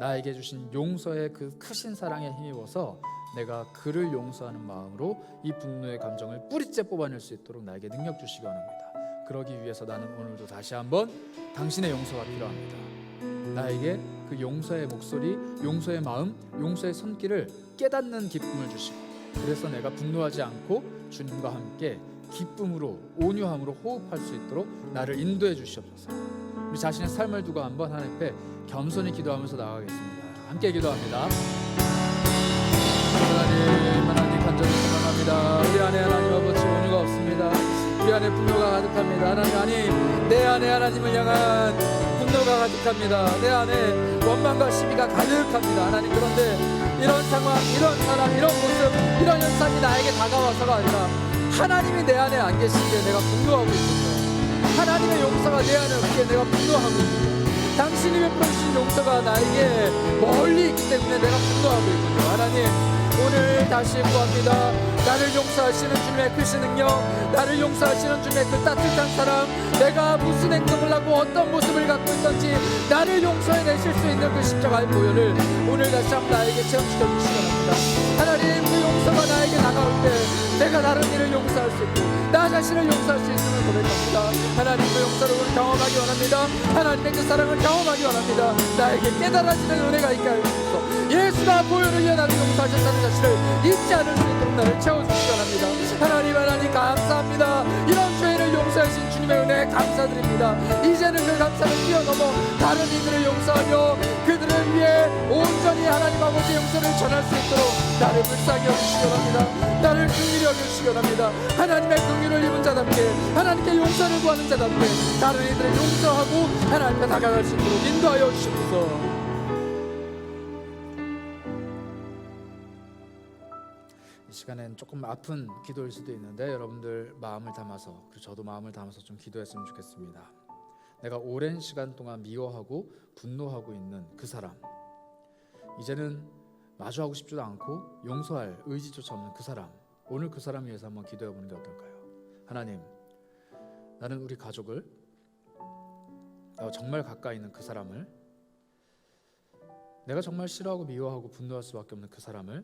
A: 나에게 주신 용서의 그 크신 사랑에 힘입어서 내가 그를 용서하는 마음으로 이 분노의 감정을 뿌리째 뽑아낼 수 있도록 나에게 능력 주시기 원합니다. 그러기 위해서 나는 오늘도 다시 한번 당신의 용서가 필요합니다. 나에게 그 용서의 목소리, 용서의 마음, 용서의 손길을 깨닫는 기쁨을 주시고, 그래서 내가 분노하지 않고 주님과 함께 기쁨으로, 온유함으로 호흡할 수 있도록 나를 인도해 주시옵소서. 우리 자신의 삶을 두고 한번 하나님 앞에 겸손히 기도하면서 나가겠습니다. 함께 기도합니다. 하나님 간절히 소망합니다. 우리 안에 하나님 아버지 온유가 없습니다. 우리 안에 분노가 가득합니다. 하나님, 아니 내 안에 하나님을 향한 분노가 가득합니다. 내 안에 원망과 시비가 가득합니다. 하나님, 그런데 이런 상황, 이런 사람, 이런 모습, 이런 현상이 나에게 다가와서가 아니라 하나님이 내 안에 안 계시기에 내가 분노하고 있는 거예요. 하나님의 용서가 내 안에 없기에 내가 분노하고 있는 거예요. 당신이 베풀어 주신 용서가 나에게 멀리 있기 때문에 내가 분노하고 있군요. 하나님, 오늘 다시 구합니다. 나를 용서하시는 주님의 크신 능력, 나를 용서하시는 주님의 그 따뜻한 사랑, 내가 무슨 행동을 하고 어떤 모습을 갖고 있던지 나를 용서해내실 수 있는 그 십자가의 보혈을 오늘 다시 한번 나에게 체험시켜 주시기 바랍니다. 하나님, 그 용서가 나에게 다가올 때 내가 다른 일을 용서할 수 있고 나 자신을 용서할 수 있음을 고백합니다. 하나님, 그 용서를 우리 경험하기 원합니다. 하나님의 그 사랑을 경험하기 원합니다. 나에게 깨달아지는 은혜가 있게 하여 주소서. 예수가 보혈을 위해 나를 용서하셨다는 사실을 잊지 않을 수 있도록 나를 채워주시기 바랍니다. 하나님 감사합니다. 이런 죄를 용서하신 주님의 은혜에 감사드립니다. 이제는 그 감사를 뛰어넘어 다른 이들을 용서하며 그들을 위해 온전히 하나님 아버지의 용서를 전할 수 있도록 나를 불쌍히 여기시기 바랍니다. 나를 긍휼히 여기시기 바랍니다. 하나님의 긍휼을 입은 자답게, 하나님께 용서를 구하는 자답게 다른 이들을 용서하고 하나님께 다가갈 수 있도록 인도하여 주시옵소서. 이 시간엔 조금 아픈 기도일 수도 있는데 여러분들 마음을 담아서, 그리고 저도 마음을 담아서 좀 기도했으면 좋겠습니다. 내가 오랜 시간 동안 미워하고 분노하고 있는 그 사람, 이제는 마주하고 싶지도 않고 용서할 의지조차 없는 그 사람, 오늘 그 사람 위해서 한번 기도해 보는 게 어떨까요? 하나님, 나는 우리 가족을, 내가 정말 가까이 있는 그 사람을, 내가 정말 싫어하고 미워하고 분노할 수밖에 없는 그 사람을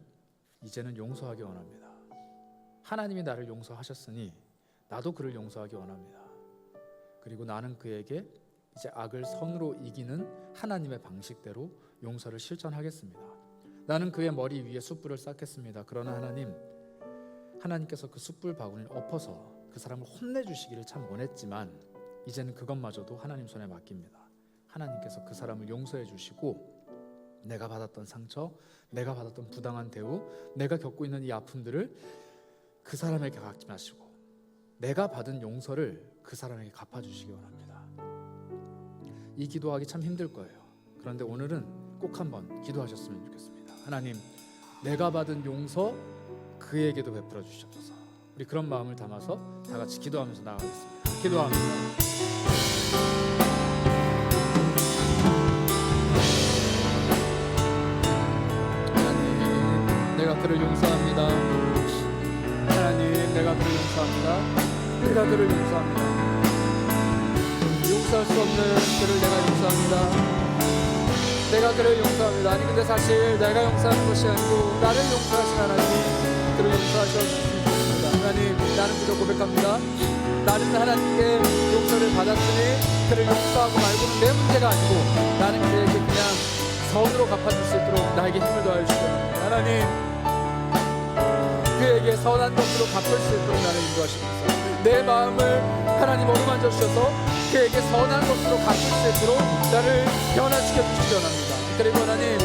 A: 이제는 용서하기 원합니다. 하나님이 나를 용서하셨으니 나도 그를 용서하기 원합니다. 그리고 나는 그에게 이제 악을 선으로 이기는 하나님의 방식대로 용서를 실천하겠습니다. 나는 그의 머리 위에 숯불을 쌓겠습니다. 그러나 하나님께서 그 숯불 바구니를 엎어서 그 사람을 혼내주시기를 참 원했지만 이제는 그것마저도 하나님 손에 맡깁니다. 하나님께서 그 사람을 용서해 주시고 내가 받았던 상처, 내가 받았던 부당한 대우, 내가 겪고 있는 이 아픔들을 그 사람에게 갚지 마시고 내가 받은 용서를 그 사람에게 갚아주시기 원합니다. 이 기도하기 참 힘들 거예요. 그런데 오늘은 꼭 한번 기도하셨으면 좋겠습니다. 하나님, 내가 받은 용서 그에게도 베풀어 주시옵소서. 우리 그런 마음을 담아서 다 같이 기도하면서 나가겠습니다. 기도합니다. 내가 그를 용서합니다. 하나님, 내가 그를 용서합니다. 내가 그를 용서합니다. 용서할 수 없는 그를 내가 용서합니다. 내가 그를 용서합니다. 아니 근데 사실 내가 용서하는 것이 아니고 나를 용서하신 하나님이 그를 용서하셨습니다. 하나님, 나는 그저 고백합니다. 나는 하나님께 용서를 받았으니 그를 용서하고 말고는 내 문제가 아니고 나는 그에게 그냥 선으로 갚아줄 수 있도록 나에게 힘을 더하여 주시기 바랍니다. 하나님, 그에게 선한 것으로 갚을 수 있도록 나를 인도하시옵소서. 내 마음을 하나님 어루만져 주셔서 그에게 선한 것으로 갚을 수 있도록 나를 변화시켜 주시기 원합니다. 그리고 하나님,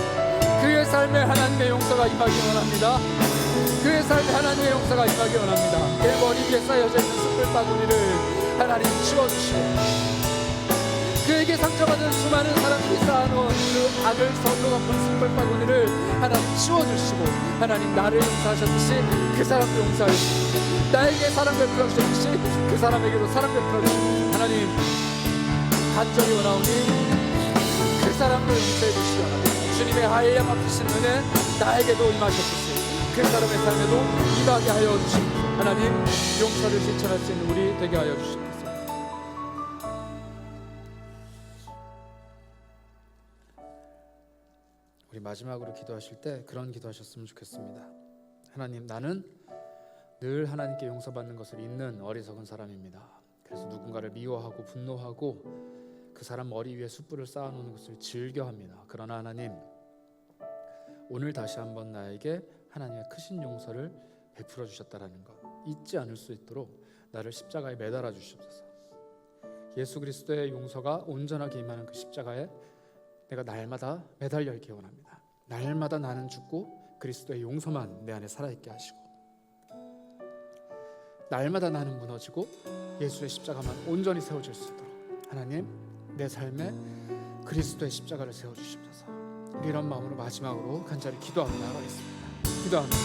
A: 그의 삶에 하나님의 용서가 임하기 원합니다. 그의 삶에 하나님의 용서가 임하기 원합니다. 그의 머리 위에 쌓여져 있는 숯불바구니를 하나님 치워주시고 그에게 상처받은 수많은 사람들이 쌓아놓은 그 악을 선으로 갚은 숯불바구니를 하나님 치워주시고 하나님, 나를 용서하셨듯이 그 사람도 용서해 주시고 나에게 사랑 베풀어 주셨듯이 그 사람에게도 사랑 베풀어 주시고 하나님, 간절히 원하오니 그 사람을 용서해 주시기 원합니다. 주님의 하얘야 맡으시는 은혜 나에게도 임하셨듯이 그 사람의 삶에도 임하게 하여 주시고 하나님, 용서를 실천할 수 있는 우리 되게 하여 주시옵소서. 우리 마지막으로 기도하실 때 그런 기도하셨으면 좋겠습니다. 하나님, 나는 늘 하나님께 용서받는 것을 잊는 어리석은 사람입니다. 그래서 누군가를 미워하고 분노하고 그 사람 머리 위에 숯불을 쌓아놓는 것을 즐겨합니다. 그러나 하나님, 오늘 다시 한번 나에게 하나님의 크신 용서를 베풀어 주셨다라는 것 잊지 않을 수 있도록 나를 십자가에 매달아 주시옵소서. 예수 그리스도의 용서가 온전하게 임하는 그 십자가에 내가 날마다 매달려 있기 원합니다. 날마다 나는 죽고 그리스도의 용서만 내 안에 살아있게 하시고 날마다 나는 무너지고 예수의 십자가만 온전히 세워질 수 있도록 하나님, 내 삶에 그리스도의 십자가를 세워주시옵소서. 우리 이런 마음으로 마지막으로 간절히 기도하며 나가겠습니다. 기도합니다.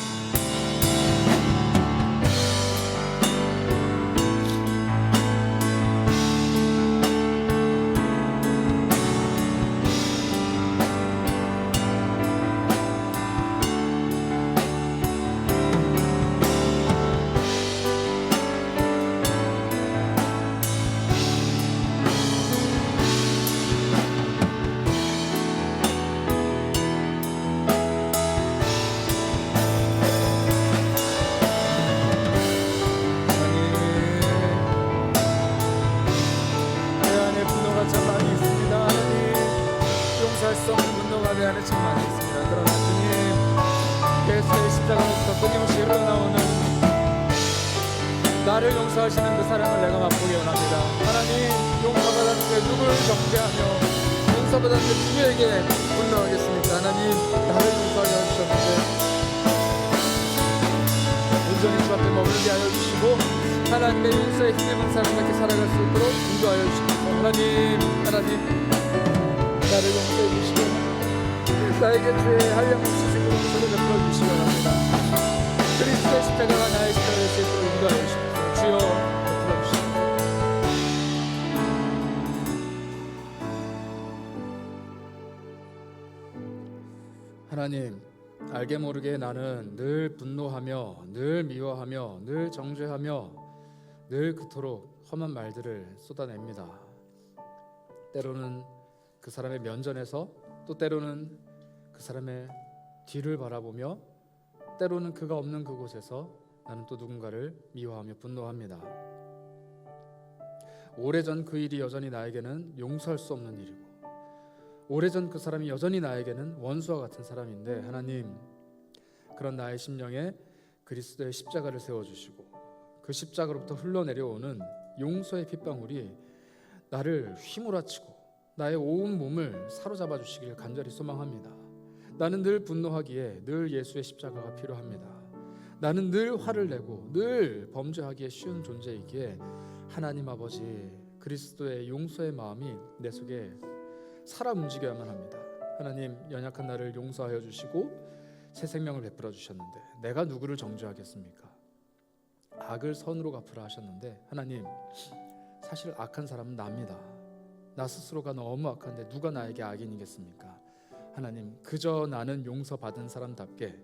A: 내 안에 참 많이 있습니다. 그러나 주님, 예수의 십자가로부터 끊임없이 흘러나오는 나를 용서하시는 그 사랑을 내가 맛보기 원합니다. 하나님, 용서받았는데 누구를 정죄하며 용서받았는데 누구에게 분노하겠습니까? 하나님, 나를 용서하게 해주셨는데 온전히 주 앞에 머물게 하여 주시고 하나님의 용서에 힘입은 사람답게 살아갈 수 있도록 인도하여 주시옵소서. 하나님, 나를 용서해 주시고 나에게 죄의 한량없이 주시고 용서를 베풀어 주시기 바랍니다. 그리스도의 십자가가 나의 십자가 될 수 있도록 인도하여 주시옵소서. 주여, 베풀어 주시옵소서. 하나님, 알게 모르게 나는 늘 분노하며 늘 미워하며 늘 정죄하며 늘 그토록 험한 말들을 쏟아냅니다. 때로는 그 사람의 면전에서, 또 때로는 그 사람의 뒤를 바라보며, 때로는 그가 없는 그곳에서 나는 또 누군가를 미워하며 분노합니다. 오래전 그 일이 여전히 나에게는 용서할 수 없는 일이고, 오래전 그 사람이 여전히 나에게는 원수와 같은 사람인데, 하나님, 그런 나의 심령에 그리스도의 십자가를 세워주시고 그 십자가로부터 흘러내려오는 용서의 핏방울이 나를 휘몰아치고 나의 온 몸을 사로잡아 주시길 간절히 소망합니다. 나는 늘 분노하기에 늘 예수의 십자가가 필요합니다. 나는 늘 화를 내고 늘 범죄하기에 쉬운 존재이기에 하나님 아버지, 그리스도의 용서의 마음이 내 속에 살아 움직여야만 합니다. 하나님, 연약한 나를 용서하여 주시고 새 생명을 베풀어 주셨는데 내가 누구를 정죄하겠습니까? 악을 선으로 갚으라 하셨는데, 하나님, 사실 악한 사람은 납니다. 나 스스로가 너무 악한데 누가 나에게 악인이겠습니까? 하나님, 그저 나는 용서받은 사람답게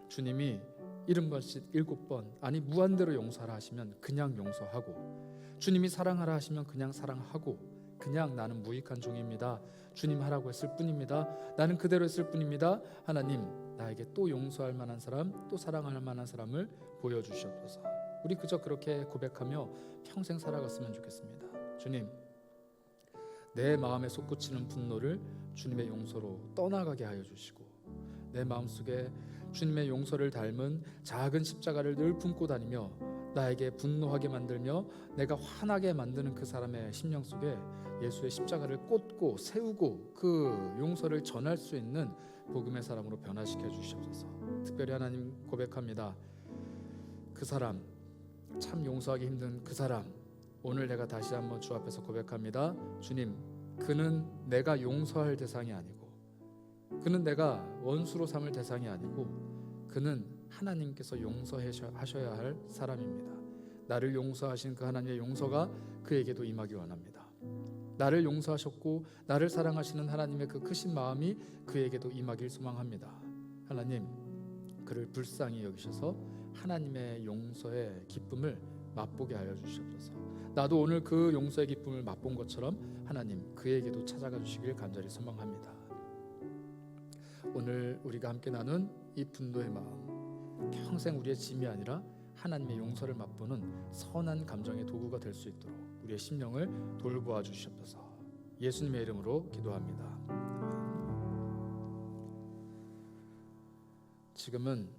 A: 주님이 70번씩 7번, 아니 무한대로 용서하라 하시면 그냥 용서하고, 주님이 사랑하라 하시면 그냥 사랑하고, 그냥 나는 무익한 종입니다. 주님 하라고 했을 뿐입니다. 나는 그대로 했을 뿐입니다. 하나님, 나에게 또 용서할 만한 사람, 또 사랑할 만한 사람을 보여주시옵소서. 우리 그저 그렇게 고백하며 평생 살아갔으면 좋겠습니다. 주님, 내 마음에 솟구치는 분노를 주님의 용서로 떠나가게 하여 주시고, 내 마음속에 주님의 용서를 닮은 작은 십자가를 늘 품고 다니며 나에게 분노하게 만들며 내가 화나게 만드는 그 사람의 심령 속에 예수의 십자가를 꽂고 세우고 그 용서를 전할 수 있는 복음의 사람으로 변화시켜 주시옵소서. 특별히 하나님, 고백합니다. 그 사람, 참 용서하기 힘든 그 사람, 오늘 내가 다시 한번 주 앞에서 고백합니다. 주님, 그는 내가 용서할 대상이 아니고, 그는 내가 원수로 삼을 대상이 아니고, 그는 하나님께서 용서하셔야 할 사람입니다. 나를 용서하신 그 하나님의 용서가 그에게도 임하기 원합니다. 나를 용서하셨고 나를 사랑하시는 하나님의 그 크신 마음이 그에게도 임하길 소망합니다. 하나님, 그를 불쌍히 여기셔서 하나님의 용서의 기쁨을 맛보게 하여 주시옵소서. 나도 오늘 그 용서의 기쁨을 맛본 것처럼 하나님, 그에게도 찾아가 주시길 간절히 소망합니다. 오늘 우리가 함께 나눈 이 분노의 마음, 평생 우리의 짐이 아니라 하나님의 용서를 맛보는 선한 감정의 도구가 될 수 있도록 우리의 심령을 돌보아 주시옵소서. 예수님의 이름으로 기도합니다. 지금은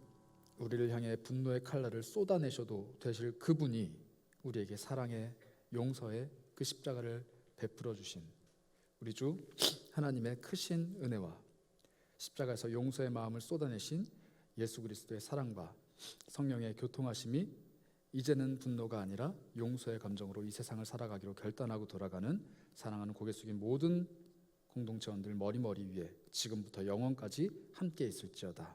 A: 우리를 향해 분노의 칼날을 쏟아내셔도 되실 그분이 우리에게 사랑의 용서의 그 십자가를 베풀어 주신 우리 주 하나님의 크신 은혜와 십자가에서 용서의 마음을 쏟아내신 예수 그리스도의 사랑과 성령의 교통하심이 이제는 분노가 아니라 용서의 감정으로 이 세상을 살아가기로 결단하고 돌아가는 사랑하는 고개 숙인 모든 공동체원들 머리 위에 지금부터 영원까지 함께 있을지어다.